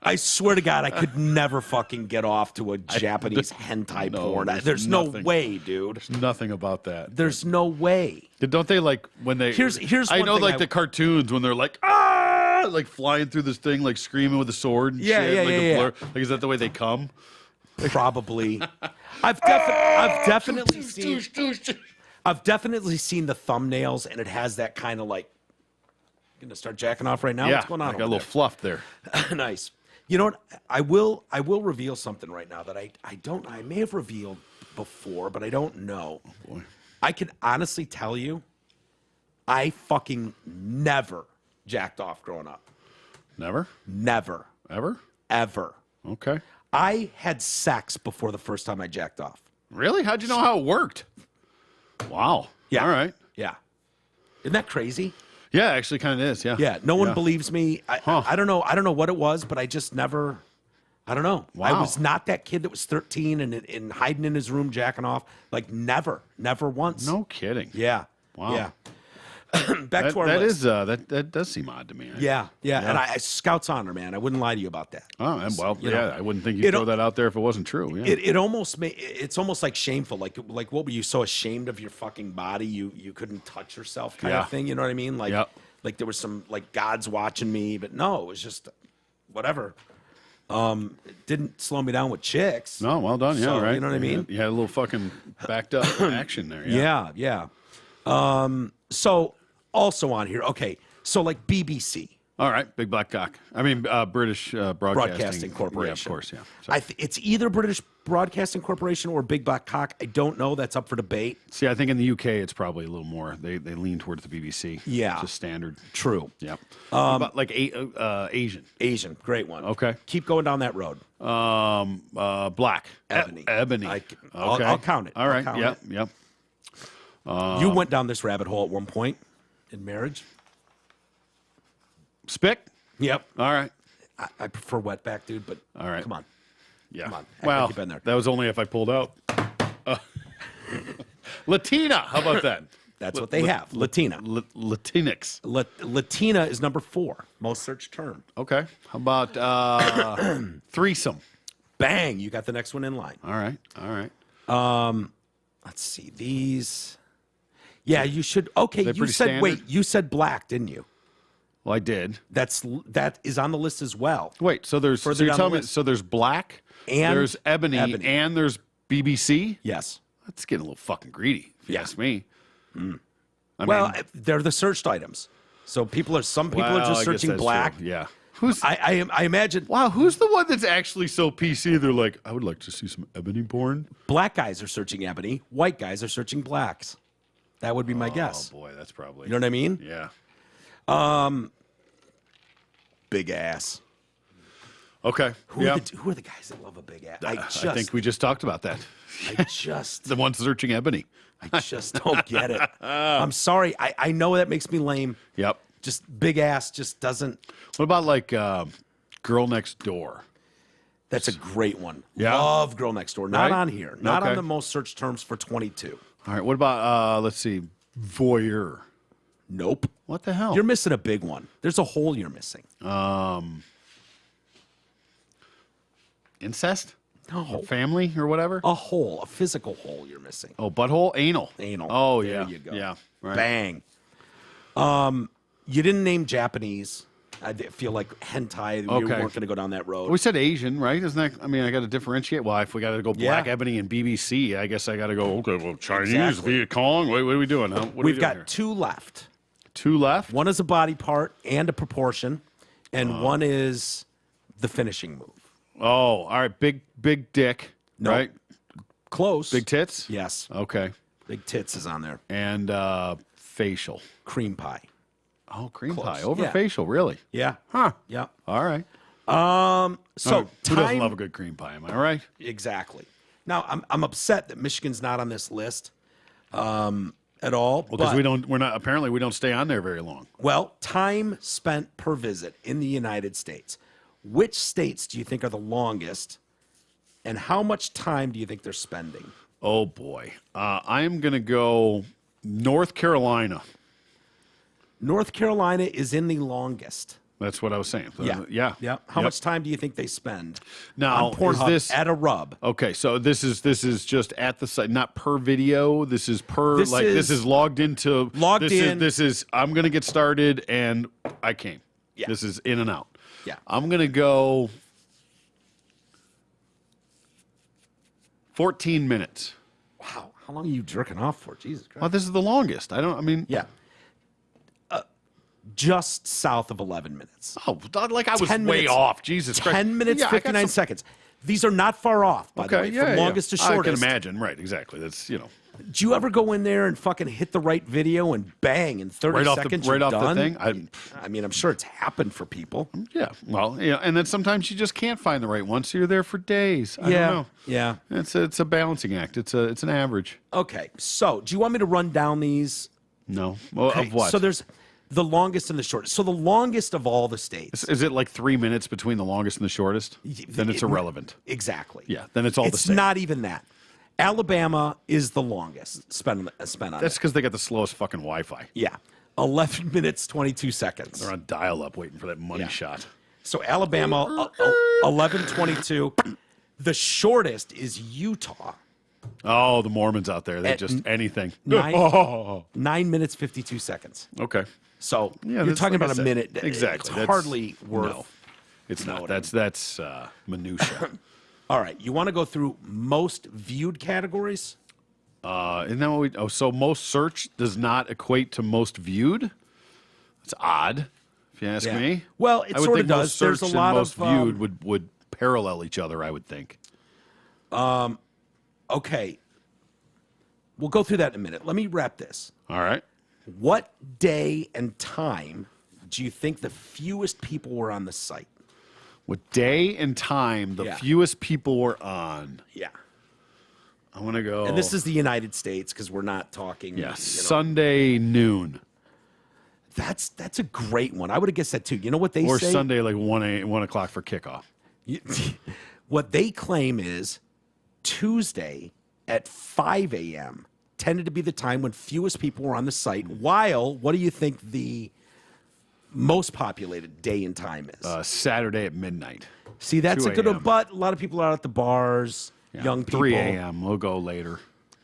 I swear to God, I could never fucking get off to a Japanese hentai porn. There's no way, dude. There's nothing about that. There's no way. Don't they like when they? Here's I one know thing like the cartoons when they're like like flying through this thing like screaming with a sword. And Yeah, shit, yeah, like yeah, a yeah. blur. Like is that the way they come? Probably. I've definitely seen. I've definitely seen the thumbnails, and it has that kind of like. Gonna start jacking off right now. Yeah, What's going on? I got a little fluff there. Nice. You know what? I will reveal something right now that I may have revealed before, but I don't know. Oh boy. I can honestly tell you, I fucking never jacked off growing up. Never? Never. Ever? Ever. Okay. I had sex before the first time I jacked off. Really? How'd you know how it worked? Wow. Yeah. All right. Yeah. Isn't that crazy? Yeah, actually kind of is. Yeah. Yeah. No one believes me. I don't know. I don't know what it was, but I just never. I don't know. Wow. I was not that kid that was 13 and hiding in his room jacking off. Like never once. No kidding. Yeah. Wow. Yeah. Back to our that list. that does seem odd to me. Yeah. And I Scout's honor, man. I wouldn't lie to you about that. Oh, and well, You know, I wouldn't think you'd throw that out there if it wasn't true. Yeah. It almost it's almost like shameful. Like what were you so ashamed of your fucking body you couldn't touch yourself kind of thing? You know what I mean? Like like there was some like God's watching me, but no, it was just whatever. It didn't slow me down with chicks. No, well done. Yeah, So, right. You know what I mean? You had a little fucking backed up action there. Yeah. Yeah. So also on here, okay. So like BBC. All right, big black cock. I mean, British Broadcasting Corporation. Yeah, of course, yeah. Sorry. It's either British Broadcasting Corporation or Big Black Cock. I don't know. That's up for debate. See, I think in the UK it's probably a little more. They lean towards the BBC. Yeah. Just standard. True. Yeah. But like Asian. Asian, great one. Okay. Keep going down that road. Black. Ebony. Ebony. I'll count it. All right. I'll count Yep. You went down this rabbit hole at one point in marriage. Spick. Yep. All right. I prefer wetback, dude, but All right. come on. Yeah. Come on. Act Well, like you've been there. that was only if I pulled out. Latina. How about that? That's what they have. Latina. Latinx. Latina is number 4. Most searched term. Okay. How about threesome? Bang. You got the next one in line. All right. Let's see. These. Yeah, you should. Okay. You pretty said, standard? wait, you said black, didn't you? Well, I did. That is on the list as well. Wait, so there's Further so you're down the telling me list. so there's black, And there's ebony, and there's BBC. Yes. That's getting a little fucking greedy, if you ask me. Well, they're the searched items. So some people are just searching black. True. Yeah. I imagine Wow, who's the one that's actually so PC? They're like, I would like to see some ebony porn. black guys are searching ebony, white guys are searching blacks. That would be my guess. Oh boy, that's probably. You know what I mean? Yeah. Big ass. Okay. Who are the guys that love a big ass? I think we just talked about that. I just The ones searching ebony. I just don't get it. I'm sorry. I know that makes me lame. Yep. Just big ass just doesn't. What about like Girl Next Door? That's a great one. Yeah? Love Girl Next Door. Not Right? on here. Not on Okay. the most searched terms for 22. All right. What about let's see, voyeur? Nope. What the hell? You're missing a big one. There's a hole you're missing. Incest? No. Or family or whatever? A hole, a physical hole you're missing. Oh, butthole? Anal. Anal. Oh, There yeah. you go. Yeah. Right. Bang. You didn't name Japanese. I feel like hentai. We Okay. weren't going to go down that road. We said Asian, right? Isn't that? I mean, I got to differentiate. Well, if we got to go black Yeah. ebony and BBC, I guess I got to go. Okay, well, Chinese, Exactly. Viet Cong. What are we doing? Huh? What are we We've doing got here? 2 left. 2 left. One is a body part and a proportion, and one is the finishing move. Oh, all right. Big dick. Nope. Right. Close. Big tits. Yes. Okay. Big tits is on there. And facial. Cream pie. Oh, cream Close. pie over Yeah. facial. Really? Yeah. Huh. Yeah. All right. So All right. Who doesn't time love a good cream pie? Am I right? exactly. Now I'm upset that Michigan's not on this list. at all. Because we don't stay on there very long. Well, time spent per visit in the United States. Which states do you think are the longest, and how much time do you think they're spending? Oh, boy. I am going to go North Carolina. North Carolina is in the longest. That's what I was saying. Yeah. How much time do you think they spend now, on Pornhub is this, at a rub? Okay, so this is just at the site, not per video. This is this is logged into. This is I'm going to get started, and I came. Yeah. This is in and out. Yeah. I'm going to go 14 minutes. Wow. How long are you jerking off for? Jesus Christ. Well, this is the longest. Yeah. Just south of 11 minutes. Oh, like I was way off. Jesus Christ. 10 minutes, 59 seconds. These are not far off, by the way, from longest to shortest. I can imagine. Right, exactly. That's, Do you ever go in there and fucking hit the right video and bang, in 30 seconds you're done? The thing? I mean, I'm sure it's happened for people. Yeah, well, and then sometimes you just can't find the right one, so you're there for days. I don't know. Yeah. It's a balancing act. It's an average. Okay, so do you want me to run down these? No. Well, okay. Of what? So there's the longest and the shortest. So the longest of all the states. Is it like 3 minutes between the longest and the shortest? Then it's irrelevant. Exactly. Yeah, then it's all the same. It's not even that. Alabama is the longest spent on That's because they got the slowest fucking Wi-Fi. Yeah. 11 minutes, 22 seconds. They're on dial-up waiting for that money shot. So Alabama, 11:22. The shortest is Utah. Oh, the Mormons out there. They're just anything. 9 minutes, 52 seconds. Okay. So you're talking about a minute. Exactly. It's hardly worth. No, it's not. That's minutia. All right. You want to go through most viewed categories? Isn't that what we? So most search does not equate to most viewed. It's odd, if you ask me. Well, it sort of does. There's a lot most of viewed would parallel each other, I would think. Okay. We'll go through that in a minute. Let me wrap this. All right. What day and time do you think the fewest people were on the site? What day and time the fewest people were on? Yeah. I want to go. And this is the United States because we're not talking. Yeah, Sunday noon. That's a great one. I would have guessed that too. You know what they say? Or Sunday like 1 o'clock for kickoff. What they claim is Tuesday at 5 a.m. tended to be the time when fewest people were on the site. While, what do you think the most populated day and time is? Saturday at midnight. See, that's a good one. But a lot of people are out at the bars, young people. 3 a.m. We'll go later,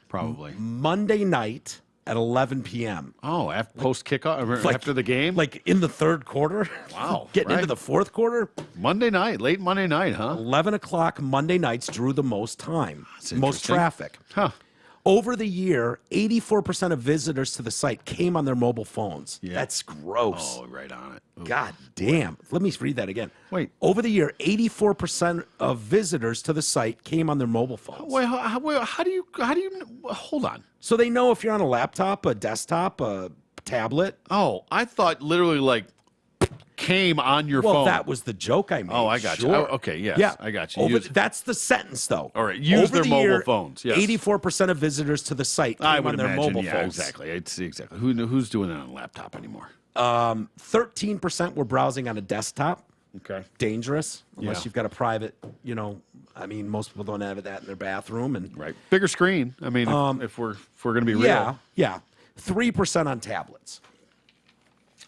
probably. Monday night at 11 p.m. Oh, after post kickoff, after the game? Like in the third quarter? Wow. Getting into the fourth quarter? Monday night, late Monday night, huh? 11 o'clock Monday nights drew the most time, most traffic. Huh. Over the year, 84% of visitors to the site came on their mobile phones. Yeah. That's gross. Oh, right on it. Ooh. God damn. Let me read that again. Wait. Over the year, 84% of visitors to the site came on their mobile phones. Wait, how do you, hold on. So they know if you're on a laptop, a desktop, a tablet. Oh, I thought literally like came on your phone. phone. That was the joke I made. Oh, I got you. Oh, okay, yes. Yeah. I got you. That's the sentence, though. All right, use their mobile phones. Yes. 84% of visitors to the site came on their mobile phones. Exactly. Exactly. Who's doing that on a laptop anymore? 13% were browsing on a desktop. Okay. Dangerous, unless you've got a private, I mean, most people don't have that in their bathroom. And right. Bigger screen. I mean, if we're going to be real. Yeah. 3% on tablets.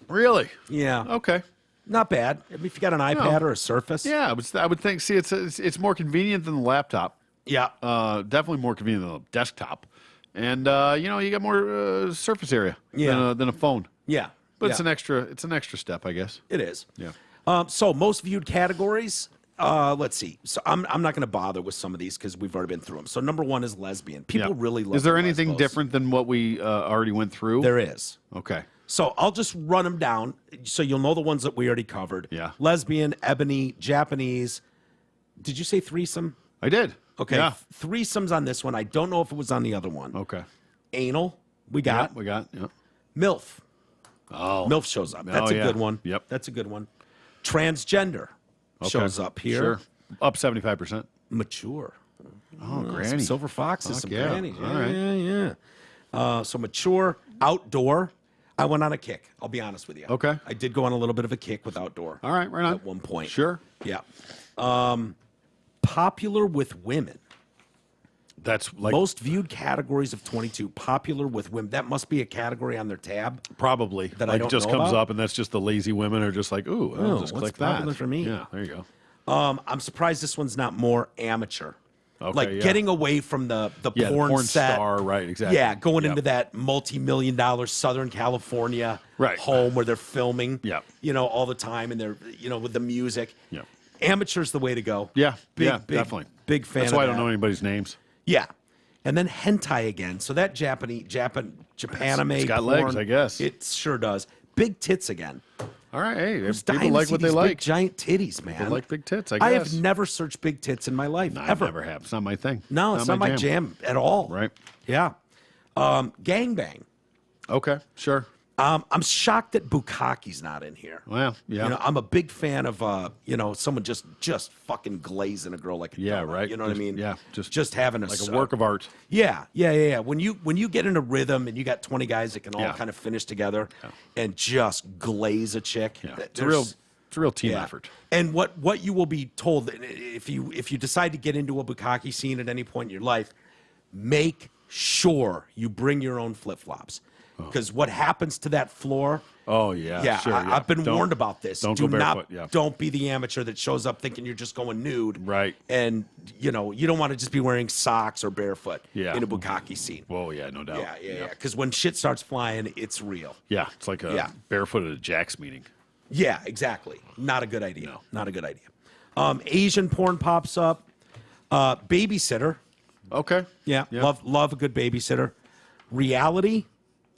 Really? Yeah. Okay. Not bad. I mean, if you got an iPad or a Surface. Yeah, I would think. See, it's more convenient than the laptop. Yeah. Definitely more convenient than the desktop, and you got more surface area than a phone. Yeah. But it's an extra step, I guess. It is. Yeah. So most viewed categories. Let's see. So I'm not going to bother with some of these because we've already been through them. So number one is lesbian. People really love. Is there anything different than what we already went through? There is. Okay. So I'll just run them down so you'll know the ones that we already covered. Yeah. Lesbian, ebony, Japanese. Did you say threesome? I did. Okay. Yeah. Threesomes on this one. I don't know if it was on the other one. Okay. Anal. We got. Yeah. MILF. Oh. MILF shows up. That's a good one. Yep. That's a good one. Transgender shows up here. Sure. Up 75%. Mature. Oh, granny. Some silver foxes, some grannies. All right. Yeah. So mature, outdoor. I went on a kick. I'll be honest with you. Okay. I did go on a little bit of a kick with outdoor. All right, right on. At one point. Sure. Yeah. Popular with women. That's like Most viewed categories of 22. Popular with women. That must be a category on their tab. probably that I like don't just know comes about? up, and that's just the lazy women are just like, ooh, I'll Oh, just what's click that. popular for me? Yeah, there you go. I'm surprised this one's not more amateur. Okay, Like yeah. getting away from the Yeah, the porn set. star, right? Exactly. Yeah, going Yep. into that multi-million-dollar Southern California Right. home where they're filming, Yep. all the time, and they're, with the music. Yep. Amateur's the way to go. Yeah, big, yeah, big, definitely. Big fan That's of why I that. don't know anybody's names. Yeah. And then hentai again. So that Japanime It's got porn, legs, I guess. It sure does. Big tits again. All right, hey, Who's people dying to like see what they these like. Big, giant titties, man. People like big tits, I I guess. have never searched big tits in my life, I ever. never have. It's not my thing. No, it's not my jam at all. Right. Yeah. Gangbang. Okay, sure. I'm shocked that Bukkake's not in here. Well, yeah. I'm a big fan of someone just fucking glazing a girl like a Yeah, donut. right. You know what I Just- mean? yeah, just having like a work of art. Yeah. When you get in a rhythm and you got 20 guys that can all Yeah. kind of finish together and just glaze a chick. Yeah, that- it's a real team effort. And what you will be told if you decide to get into a Bukkake scene at any point in your life, make sure you bring your own flip flops. Because what happens to that floor? Oh yeah, sure. Yeah. I've been Don't- warned about this. Don't Do go barefoot. not, Yeah. Don't be the amateur that shows up thinking you're just going nude. Right. And you don't want to just be wearing socks or barefoot Yeah. in a Bukkake scene. Whoa, yeah, no doubt. Yeah. Because when shit starts flying, it's real. Yeah, it's like a barefoot at a Jack's meeting. Yeah, exactly. Not a good idea. No. Not a good idea. Asian porn pops up. Babysitter. Okay. Yeah. Love a good babysitter. Reality.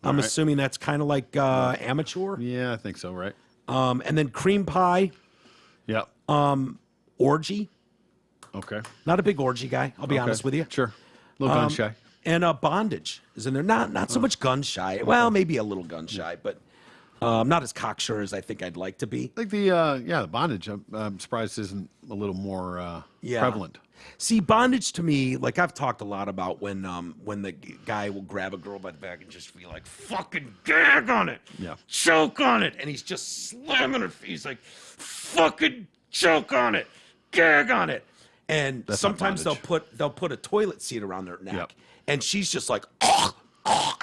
I'm right. assuming that's kind of like amateur. Yeah, I think so. Right. And then cream pie. Yeah. Orgy. Okay. Not a big orgy guy. I'll be honest with you. Sure. A little gun shy. And bondage is in there. Not so much gun shy. Well, maybe a little gun shy, but not as cocksure as I think I'd like to be. I think the bondage. I'm surprised isn't a little more prevalent. See, bondage to me, like I've talked a lot about when the guy will grab a girl by the back and just be like, fucking gag on it. Yeah. Choke on it. And he's just slamming her face. He's like, fucking choke on it. Gag on it. And That's not sometimes bondage. they'll put a toilet seat around their neck. Yep. And she's just like,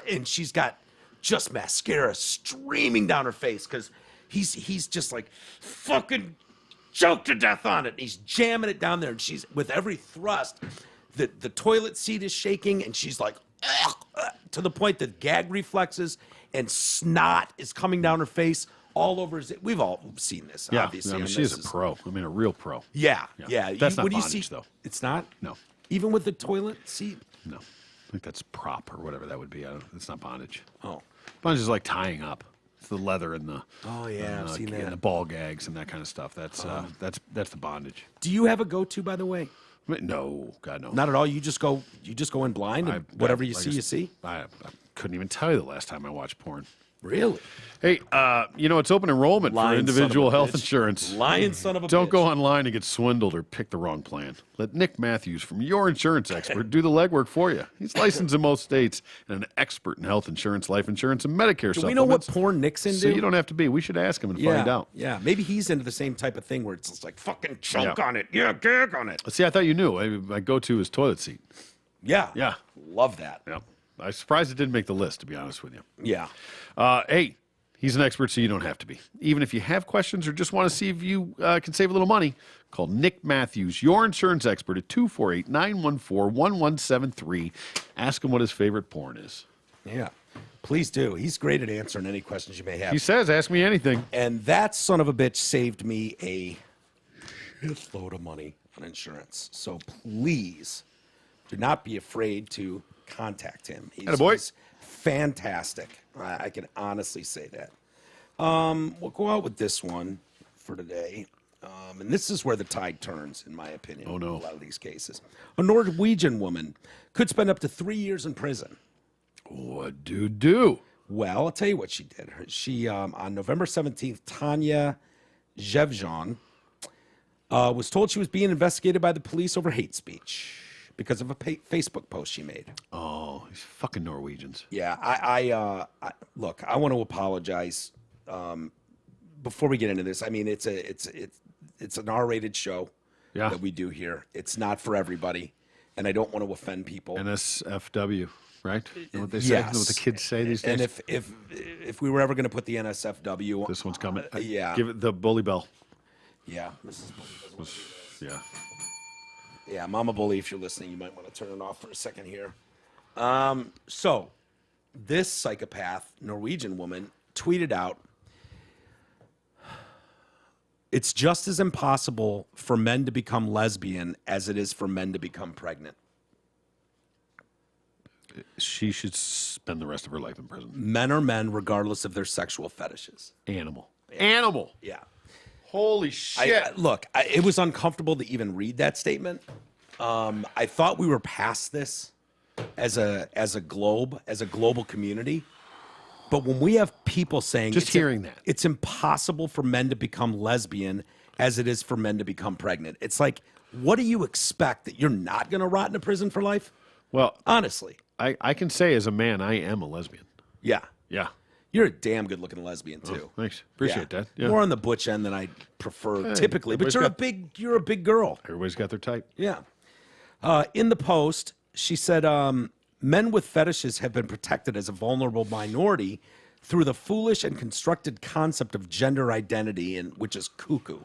and she's got just mascara streaming down her face because he's just like, fucking choke to death on it. And he's jamming it down there, and she's with every thrust, the toilet seat is shaking, and she's like, to the point that gag reflexes and snot is coming down her face all over his. We've all seen this, Yeah. obviously. I mean, and she's this a is- pro. I mean, a real pro. Yeah. That's not when you bondage, see, though. It's not. No. Even with the toilet seat. No. I think that's prop or whatever that would be. It's not bondage. Oh. Bondage is like tying up. It's the leather and the Oh, yeah, I've seen and that. the ball gags and that kind of stuff. That's the bondage. Do you have a go-to, by the way? No, God no. Not at all. You just go in blind, and whatever you like see, you see. I couldn't even tell you the last time I watched porn. Really? Hey, it's open enrollment for Lying son of individual a health bitch. insurance. Lying son of a Don't bitch. go online and get swindled or pick the wrong plan. Let Nick Matthews from Your Insurance Expert do the legwork for you. He's licensed in most states and an expert in health insurance, life insurance, and Medicare Do we know what supplements. porn Nick's into? So you don't have to be. We should ask him and find out. Yeah, maybe he's into the same type of thing where it's just like fucking choke Yeah. on it. Yeah, gag on it. See, I thought you knew. My go-to is toilet seat. Yeah. Yeah. Love that. Yeah. I'm surprised it didn't make the list, to be honest with you. Yeah. Hey, he's an expert, so you don't have to be. Even if you have questions or just want to see if you can save a little money, call Nick Matthews, Your Insurance Expert, at 248-914-1173. Ask him what his favorite porn is. Yeah. Please do. He's great at answering any questions you may have. He says, ask me anything. And that son of a bitch saved me a shitload of money on insurance. So please do not be afraid to contact him. He's fantastic. I can honestly say that. We'll go out with this one for today. And this is where the tide turns, in my opinion. Oh, no. In a lot of these cases. A Norwegian woman could spend up to 3 years in prison. What do? Well, I'll tell you what she did. She, on November 17th, Tanya Zhevjon was told she was being investigated by the police over hate speech. because of a Facebook post she made. Oh, these fucking Norwegians. Yeah, I look, I want to apologize before we get into this. I mean, it's an R-rated show that we do here. It's not for everybody, and I don't want to offend people. NSFW, right? You know what they say? Yes. You know what the kids say these days? And if we were ever going to put the NSFW, this one's coming. Yeah, give it the bully bell. Yeah, this is bully. Yeah. Yeah, Mama Bully, if you're listening, you might want to turn it off for a second here. So, this psychopath Norwegian woman tweeted out, "It's just as impossible for men to become lesbian as it is for men to become pregnant." She should spend the rest of her life in prison. Men are men regardless of their sexual fetishes. Animal. Yeah. Holy shit. Look, it was uncomfortable to even read that statement. I thought we were past this as a global community. But when we have people saying it's impossible for men to become lesbian as it is for men to become pregnant, it's like, what do you expect, that you're not going to rot in a prison for life? Well, honestly, I can say as a man, I am a lesbian. Yeah. Yeah. You're a damn good-looking lesbian too. Oh, thanks, appreciate that. Yeah. More on the butch end than I prefer typically, but you're a big girl. Everybody's got their type. Yeah. In the post, she said, "Men with fetishes have been protected as a vulnerable minority through the foolish and constructed concept of gender identity, and which is cuckoo."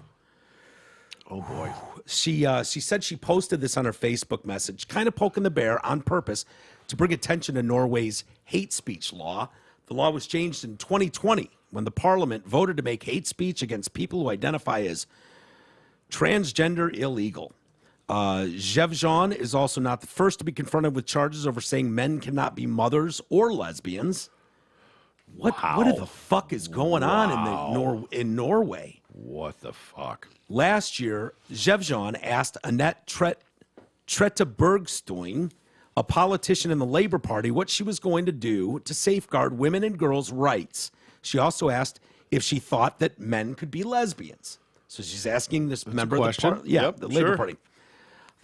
Oh boy. She said she posted this on her Facebook message, kind of poking the bear on purpose to bring attention to Norway's hate speech law. The law was changed in 2020 when the parliament voted to make hate speech against people who identify as transgender illegal. Jevjon is also not the first to be confronted with charges over saying men cannot be mothers or lesbians. What the fuck is going on in Norway? What the fuck? Last year, Jevjon asked Annette Trettebergstuen, a politician in the Labour Party, what she was going to do to safeguard women and girls' rights. She also asked if she thought that men could be lesbians. So she's asking this member of the Labour Party.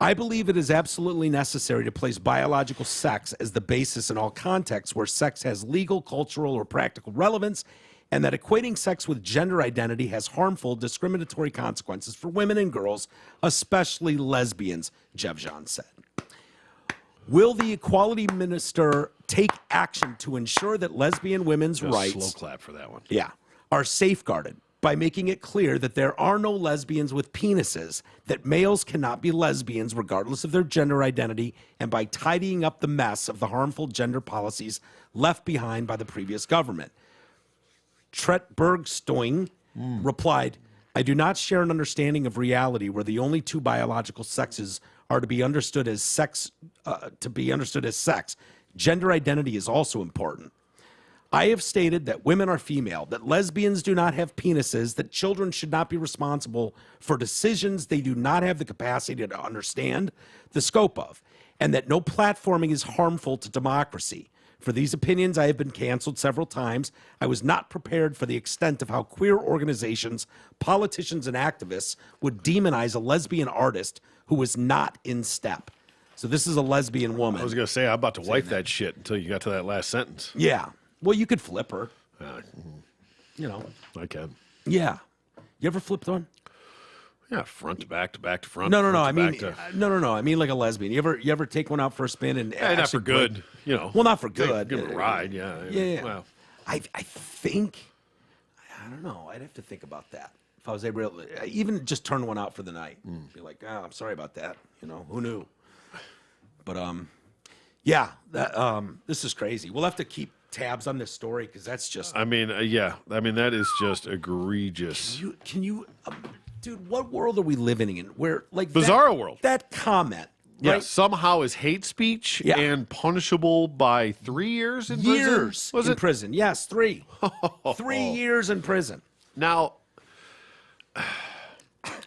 "I believe it is absolutely necessary to place biological sex as the basis in all contexts where sex has legal, cultural, or practical relevance, and that equating sex with gender identity has harmful, discriminatory consequences for women and girls, especially lesbians," Jevjon said. "Will the equality minister take action to ensure that lesbian women's rights..." Slow clap for that one. Yeah. "Are safeguarded by making it clear that there are no lesbians with penises, that males cannot be lesbians regardless of their gender identity, and by tidying up the mess of the harmful gender policies left behind by the previous government." Trettebergstuen replied, "I do not share an understanding of reality where the only two biological sexes are to be understood as sex. Gender identity is also important. I have stated that women are female, that lesbians do not have penises, that children should not be responsible for decisions they do not have the capacity to understand the scope of, and that no platforming is harmful to democracy. For these opinions, I have been canceled several times. I was not prepared for the extent of how queer organizations, politicians, and activists would demonize a lesbian artist who was not in step." So this is a lesbian woman. I was going to say, I'm about to wipe that shit until you got to that last sentence. Yeah. Well, you could flip her. You know. I can. Yeah. You ever flipped one? Yeah, front to back to back to front. No. I mean, no. I mean, like a lesbian. You ever take one out for a spin and not for good, you know. Well, not for good. Give it a ride, yeah. Yeah. Well, I think, I don't know. I'd have to think about that. If I was able to, even just turn one out for the night. Be like, I'm sorry about that. You know, who knew? But yeah, this is crazy. We'll have to keep tabs on this story because that's just. I mean, that is just egregious. Can you? Dude, what world are we living in? Where bizarre world. That comment, yeah, right? Somehow is hate speech and punishable by 3 years in prison. Was it prison? Yes, 3. 3 years in prison. Now,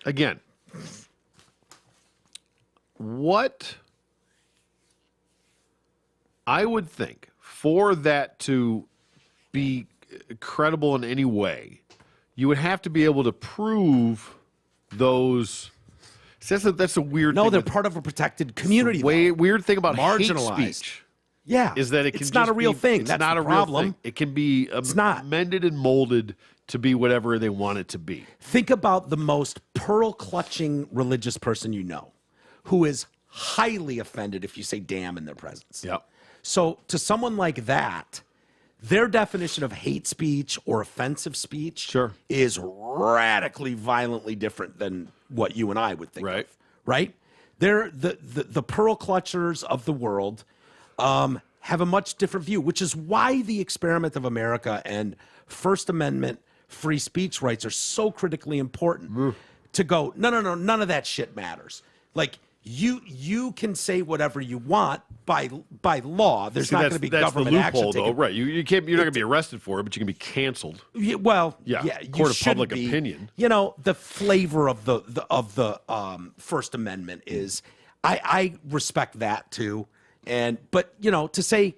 again, what I would think for that to be credible in any way, you would have to be able to prove those. That's a weird No, thing. they're part of a protected community. Weird thing about marginalized hate speech. Yeah. Is that it's not a real thing. It's That's not the a problem. real thing. It can be amended and molded to be whatever they want it to be. Think about the most pearl-clutching religious person you know, who is highly offended if you say damn in their presence. Yep. So to someone like that, their definition of hate speech or offensive speech is radically, violently different than what you and I would think of. Right? They're the pearl clutchers of the world have a much different view, which is why the experiment of America and First Amendment free speech rights are so critically important to go, no, none of that shit matters. Like, you can say whatever you want by law. There's not going to be government action. Though, right? You can't. You're not going to be arrested for it, but you can be canceled. Well, court of public opinion. You know, the flavor of the First Amendment is, I respect that too, but you know, to say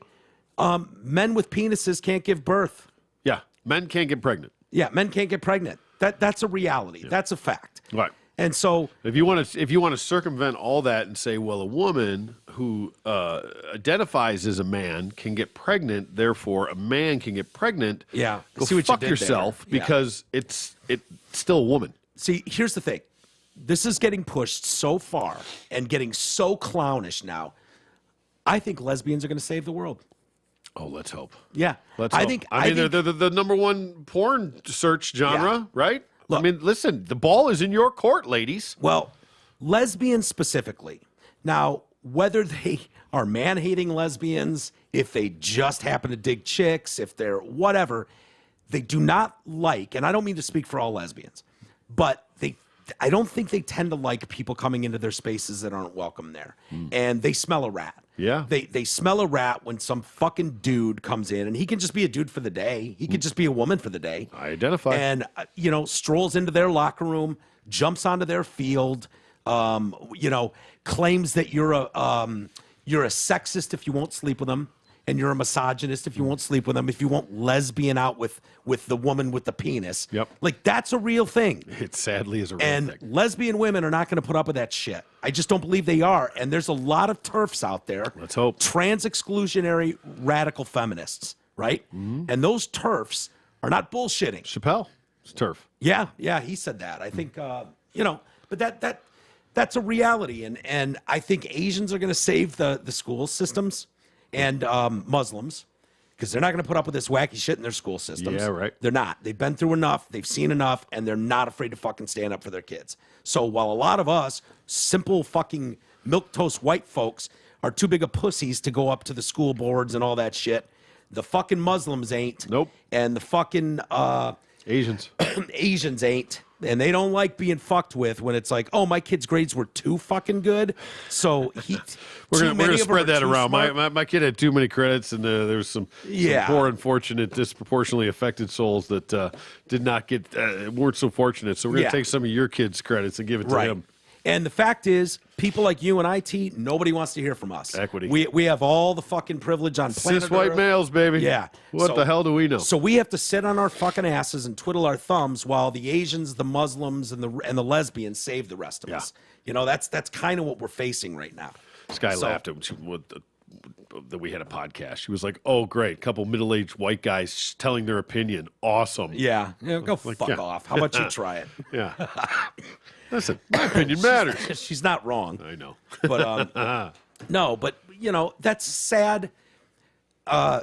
men with penises can't give birth. Yeah, men can't get pregnant. Yeah, men can't get pregnant. That's a reality. Yeah. That's a fact. Right. And so, if you want to circumvent all that and say, well, a woman who identifies as a man can get pregnant, therefore a man can get pregnant. Yeah, go fuck yourself because it's still a woman. See, here's the thing: this is getting pushed so far and getting so clownish now. I think lesbians are going to save the world. Oh, let's hope. Yeah, I think they're the number one porn search genre, right? Look, I mean, listen, the ball is in your court, ladies. Well, lesbians specifically. Now, whether they are man-hating lesbians, if they just happen to dig chicks, if they're whatever, they do not like, and I don't mean to speak for all lesbians, but I don't think they tend to like people coming into their spaces that aren't welcome there. And they smell a rat. Yeah. They smell a rat when some fucking dude comes in, and he can just be a dude for the day. He could just be a woman for the day. I identify. And, strolls into their locker room, jumps onto their field, claims that you're a sexist if you won't sleep with them, and you're a misogynist if you won't sleep with them, if you won't lesbian out with the woman with the penis. Yep. Like, that's a real thing. It sadly is a real thing. And lesbian women are not going to put up with that shit. I just don't believe they are. And there's a lot of TERFs out there. Let's hope. Trans-exclusionary radical feminists, right? Mm-hmm. And those TERFs are not bullshitting. Chappelle, it's TERF. Yeah, he said that. I think, but that's a reality. And I think Asians are going to save the school systems and Muslims, because they're not going to put up with this wacky shit in their school systems. Yeah, right. They're not. They've been through enough. They've seen enough, and they're not afraid to fucking stand up for their kids. So while a lot of us simple fucking milquetoast white folks are too big of pussies to go up to the school boards and all that shit, the fucking Muslims ain't. Nope. And the fucking Asians ain't. And they don't like being fucked with when it's like, oh, my kid's grades were too fucking good. So we're gonna spread that around. My kid had too many credits, and there was some poor, unfortunate, disproportionately affected souls that did not get weren't so fortunate. So we're gonna take some of your kids' credits and give it to him. And the fact is, people like you and IT, nobody wants to hear from us. Equity. We have all the fucking privilege on planet Cis white Earth. Males, baby. Yeah. What the hell do we know? So we have to sit on our fucking asses and twiddle our thumbs while the Asians, the Muslims, and the lesbians save the rest of us. You know, that's kind of what we're facing right now. This guy laughed at that we had a podcast. She was like, "Oh, great, couple middle-aged white guys telling their opinion. Awesome." Yeah, go fuck off. How about you try it? Yeah. Listen, my opinion matters. She's not wrong. I know. But no, but that's sad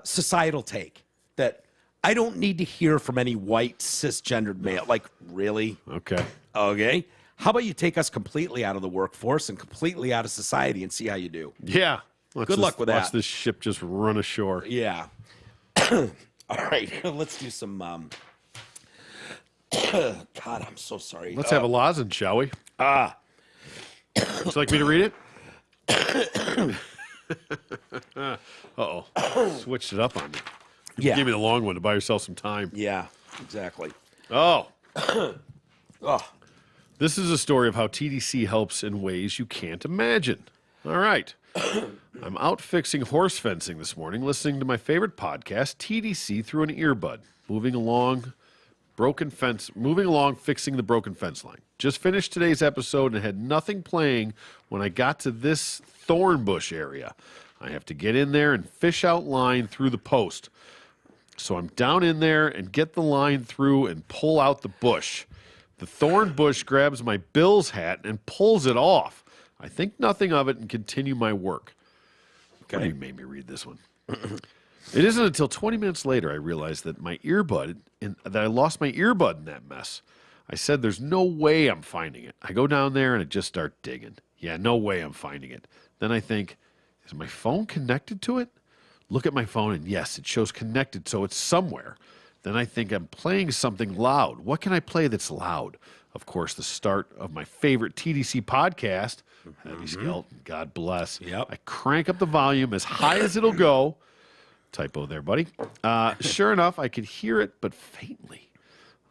societal take that I don't need to hear from any white cisgendered male. Like, really? Okay. How about you take us completely out of the workforce and completely out of society and see how you do? Yeah. Good luck with that. Watch this ship just run ashore. Yeah. All right. Let's do some. God, I'm so sorry. Let's have a lozenge, shall we? Would you like me to read it? Uh-oh. Switched it up on me. Yeah. Give me the long one to buy yourself some time. Yeah, exactly. Oh. This is a story of how TDC helps in ways you can't imagine. All right. I'm out fixing horse fencing this morning, listening to my favorite podcast, TDC, through an earbud. Moving along Broken fence, moving along, fixing the broken fence line. Just finished today's episode and had nothing playing when I got to this thorn bush area. I have to get in there and fish out line through the post. So I'm down in there and get the line through and pull out the bush. The thorn bush grabs my Bills hat and pulls it off. I think nothing of it and continue my work. Okay, you made me read this one. It isn't until 20 minutes later I realized that that I lost my earbud in that mess. I said, there's no way I'm finding it. I go down there and I just start digging. Yeah, no way I'm finding it. Then I think, is my phone connected to it? Look at my phone and yes, it shows connected, so it's somewhere. Then I think I'm playing something loud. What can I play that's loud? Of course, the start of my favorite TDC podcast, Heavy Skeleton, God bless. Yep. I crank up the volume as high as it'll go. Typo there, buddy. Sure enough, I could hear it, but faintly.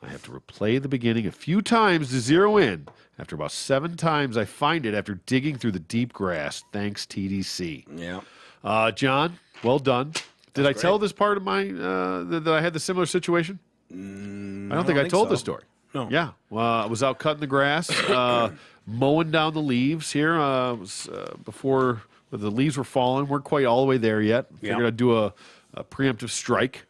I have to replay the beginning a few times to zero in. After about 7 times, I find it after digging through the deep grass. Thanks, TDC. Yeah. John, well done. Did I tell this part of my that I had the similar situation? I don't think I told the story. No. Yeah. Well, I was out cutting the grass, mowing down the leaves here. Before the leaves were falling. Weren't quite all the way there yet. Figured I'd do a preemptive strike,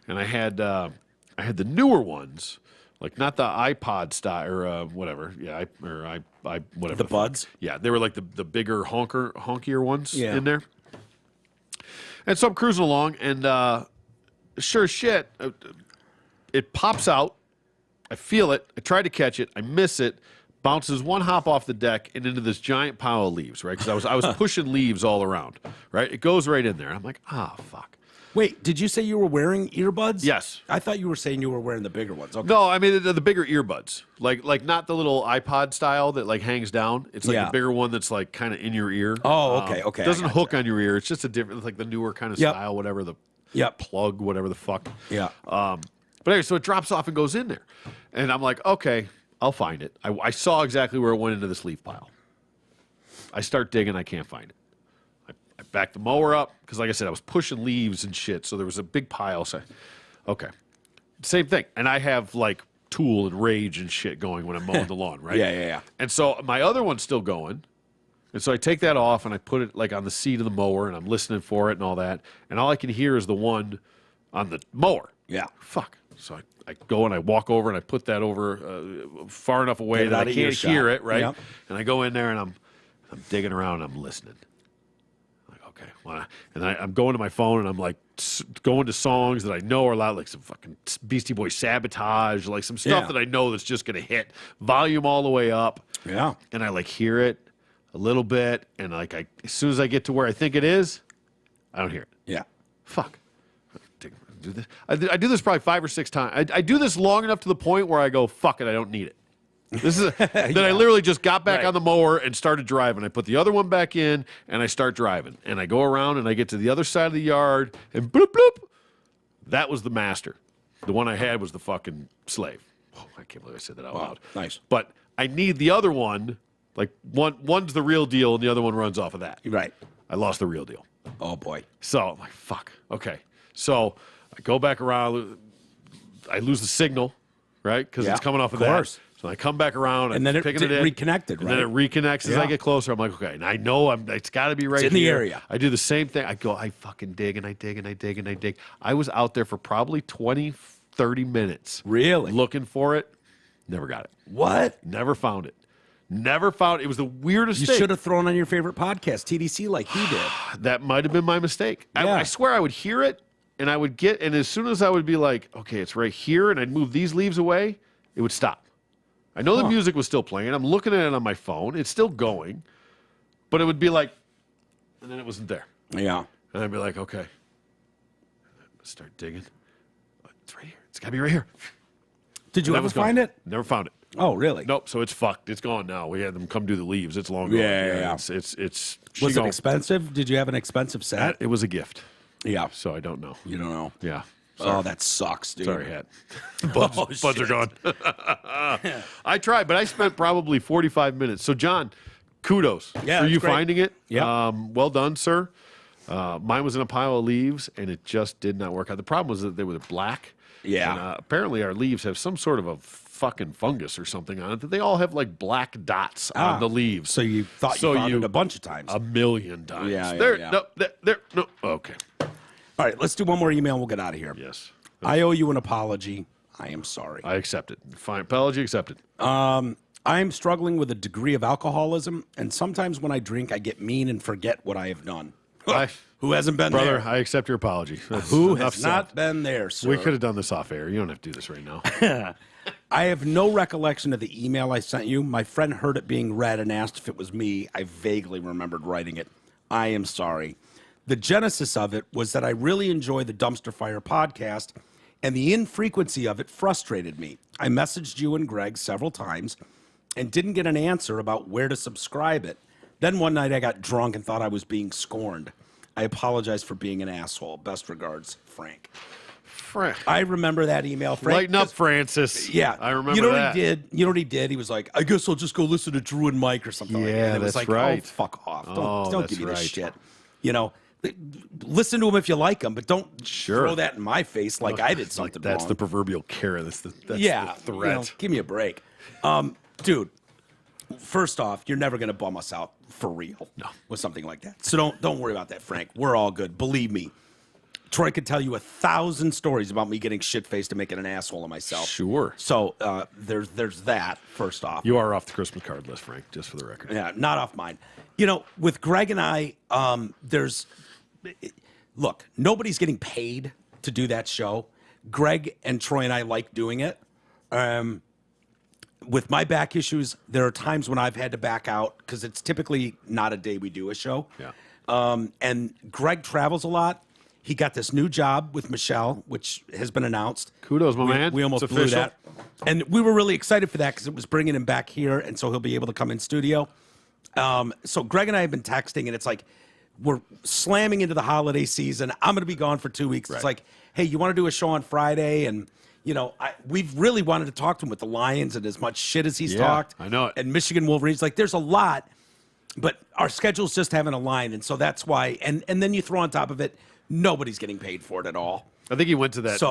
and I had the newer ones, like not the iPod style or whatever. Yeah, I whatever. The buds. Yeah, they were like the bigger honkier ones in there. And so I'm cruising along, and sure as shit, it pops out. I feel it. I try to catch it. I miss it. Bounces one hop off the deck and into this giant pile of leaves, right? Because I was pushing leaves all around, right? It goes right in there. I'm like, fuck. Wait, did you say you were wearing earbuds? Yes. I thought you were saying you were wearing the bigger ones. Okay. No, I mean the bigger earbuds, like not the little iPod style that like hangs down. It's like the bigger one that's like kind of in your ear. Oh, okay. Doesn't hook on your ear. It's just a different, like the newer kind of style, whatever the plug, whatever the fuck. Yeah. But anyway, so it drops off and goes in there, and I'm like, okay, I'll find it. I saw exactly where it went into this leaf pile. I start digging. I can't find it. I back the mower up because, like I said, I was pushing leaves and shit, so there was a big pile. So, okay, same thing. And I have like Tool and Rage and shit going when I'm mowing the lawn, right? Yeah. And so my other one's still going, and so I take that off and I put it like on the seat of the mower, and I'm listening for it and all that, and all I can hear is the one on the mower. Yeah. Fuck. So I go and I walk over and I put that over far enough away that I can't hear it, right? Yep. And I go in there and I'm digging around and I'm listening. I'm like, okay. And I'm going to my phone and I'm like going to songs that I know are loud, like some fucking Beastie Boys Sabotage, like some stuff that I know that's just going to hit. Volume all the way up. Yeah. And I like hear it a little bit, and like as soon as I get to where I think it is, I don't hear it. Yeah. Fuck. Do this. I do this probably 5 or 6 times. I do this long enough to the point where I go, fuck it, I don't need it. This is then I literally just got back on the mower and started driving. I put the other one back in and I start driving. And I go around and I get to the other side of the yard and bloop, bloop. That was the master. The one I had was the fucking slave. Oh, I can't believe I said that out loud. Nice. But I need the other one. Like one's the real deal and the other one runs off of that. Right. I lost the real deal. Oh, boy. So I'm like, fuck. Okay. So I go back around. I lose the signal, right? Because it's coming off of that. So I come back around and then it reconnected, and then it reconnects as I get closer. I'm like, okay, and I know it's got to be right in the area. I do the same thing. I fucking dig and I dig and I dig and I dig. I was out there for probably 20, 30 minutes. Really? Looking for it. Never got it. What? Never found it. Never found it. It was the weirdest thing. You should have thrown on your favorite podcast, TDC, like he did. That might have been my mistake. Yeah. I swear I would hear it, and I would and as soon as I would be like, okay, it's right here, and I'd move these leaves away, it would stop. I know the music was still playing. I'm looking at it on my phone. It's still going, but it would be like, and then it wasn't there. Yeah. And I'd be like, okay. Start digging. It's right here. It's got to be right here. Did you ever find it? Never found it. Oh, really? Nope. So it's fucked. It's gone now. We had them come do the leaves. It's long gone. Yeah. It's. Was it expensive? Did you have an expensive set? It was a gift. Yeah. So I don't know. You don't know. Yeah. Sorry. Oh, that sucks, dude. Sorry, Hat. Buds are gone. I tried, but I spent probably 45 minutes. So, John, kudos for you finding it. Yeah. Well done, sir. Mine was in a pile of leaves, and it just did not work out. The problem was that they were black. Yeah. And, apparently, our leaves have some sort of a fucking fungus or something on it that they all have like black dots on the leaves. So you thought you found it a bunch of times. A million times. Yeah. No. Okay. All right, let's do one more email and we'll get out of here. Yes. I owe you an apology. I am sorry. I accept it. Fine. Apology accepted. I am struggling with a degree of alcoholism, and sometimes when I drink, I get mean and forget what I have done. Who hasn't been Brother, there? I accept your apology. Who has not been there, sir? We could have done this off air. You don't have to do this right now. I have no recollection of the email I sent you. My friend heard it being read and asked if it was me. I vaguely remembered writing it. I am sorry. The genesis of it was that I really enjoy the Dumpster Fire podcast, and the infrequency of it frustrated me. I messaged you and Greg several times and didn't get an answer about where to subscribe it. Then one night I got drunk and thought I was being scorned. I apologize for being an asshole. Best regards, Frank. I remember that email, Frank. Lighten up, Francis. Yeah. I remember You know that. what he did? You know what he did? He was like, I guess I'll just go listen to Drew and Mike or something like that. And it was that's like, right. oh, fuck off. Oh, Don't that's give me this right. shit. You know, listen to him if you like him, but don't Sure. throw that in my face like I did something That's wrong. the proverbial carrot. That's the threat. You know, give me a break. Dude, first off, you're never going to bum us out for real with something like that. So don't worry about that, Frank. We're all good. Believe me. Troy could tell you 1,000 stories about me getting shit-faced and making an asshole of myself. Sure. So there's that, first off. You are off the Christmas card list, Frank, just for the record. Yeah, not off mine. You know, with Greg and I, look, nobody's getting paid to do that show. Greg and Troy and I like doing it. With my back issues, there are times when I've had to back out because it's typically not a day we do a show. Yeah. And Greg travels a lot. He got this new job with Michelle, which has been announced. Kudos, my man. We almost It's blew official. that. And we were really excited for that because it was bringing him back here, and so he'll be able to come in studio. So Greg and I have been texting, and it's like we're slamming into the holiday season. I'm going to be gone for 2 weeks. Right. It's like, hey, you want to do a show on Friday? And, you know, we've really wanted to talk to him with the Lions and as much shit as he's talked. I know it. And Michigan Wolverines. Like, there's a lot, but our schedules just haven't aligned, and so that's why. And then you throw on top of it, nobody's getting paid for it at all. I think he went to that So-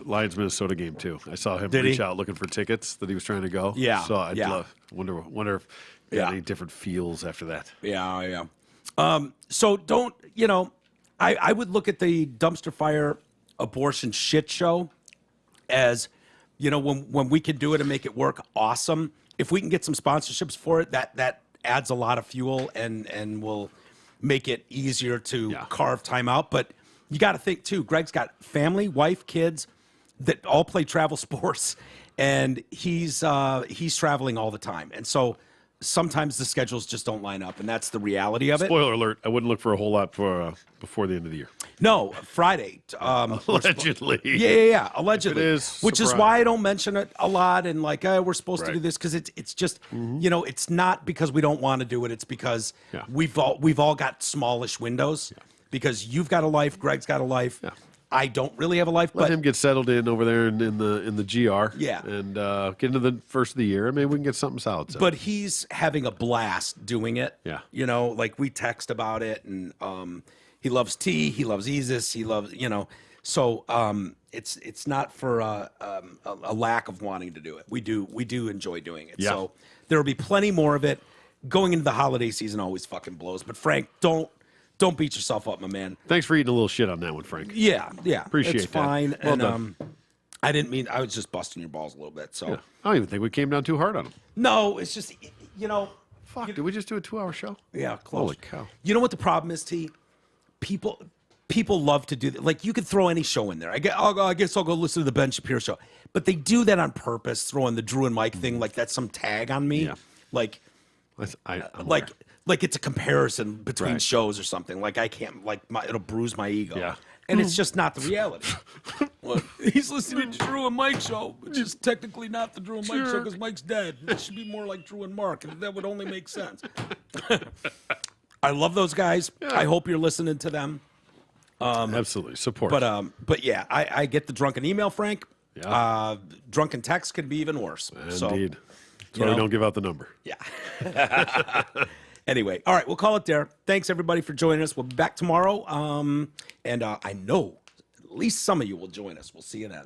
Lions-Minnesota game, too. I saw him Did reach he? out looking for tickets that he was trying to go. Yeah, So I'd yeah. wonder if he had any different feels after that. Yeah. So don't, you know, I would look at the Dumpster Fire abortion shit show as, you know, when we can do it and make it work, awesome. If we can get some sponsorships for it, that adds a lot of fuel and will make it easier to carve time out. But you got to think too, Greg's got family, wife, kids that all play travel sports, and he's traveling all the time. And so sometimes the schedules just don't line up, and that's the reality of it. Spoiler alert, I wouldn't look for a whole lot for before the end of the year. No, Friday. Allegedly. Yeah, allegedly. If it is, which is surprise. why I don't mention it a lot and like, we're supposed to do Right. this because it's just, you know, it's not because we don't want to do it. It's because Yeah. we've all got smallish windows because you've got a life, Greg's got a life. Yeah. I don't really have a life, Let but him get settled in over there in the GR. Yeah. And get into the first of the year. And maybe we can get something solid. set. but he's having a blast doing it. Yeah. You know, like we text about it, and he loves tea, he loves Isis, he loves, you know. So it's not for a lack of wanting to do it. We do enjoy doing it. Yeah. So there will be plenty more of it. Going into the holiday season always fucking blows. But Frank, don't beat yourself up, my man. Thanks for eating a little shit on that one, Frank. Yeah. Appreciate it's that. fine. Well and done. I didn't mean, I was just busting your balls a little bit. So Yeah. I don't even think we came down too hard on him. no, it's just, you know. Fuck, did we just do a 2-hour show? Yeah, close. Holy cow. You know what the problem is, T? People love to do that. Like, you could throw any show in there. I guess I'll go listen to the Ben Shapiro show. But they do that on purpose, throwing the Drew and Mike thing like that's some tag on me. Yeah. Like, I'm like, aware. like it's a comparison between Right. shows or something. Like, I can't, like, it'll bruise my ego. Yeah. And it's just not the reality. Well, he's listening to Drew and Mike show, which is technically not the Drew and Mike show because Mike's dead. It should be more like Drew and Mark, and that would only make sense. I love those guys. I hope you're listening to them. Absolutely. Support. But yeah, I get the drunken email, Frank. Yeah. Drunken text could be even worse. So, Indeed. That's you why we know. don't give out the number. yeah. Anyway, all right, we'll call it there. Thanks, everybody, for joining us. We'll be back tomorrow. And I know at least some of you will join us. We'll see you then.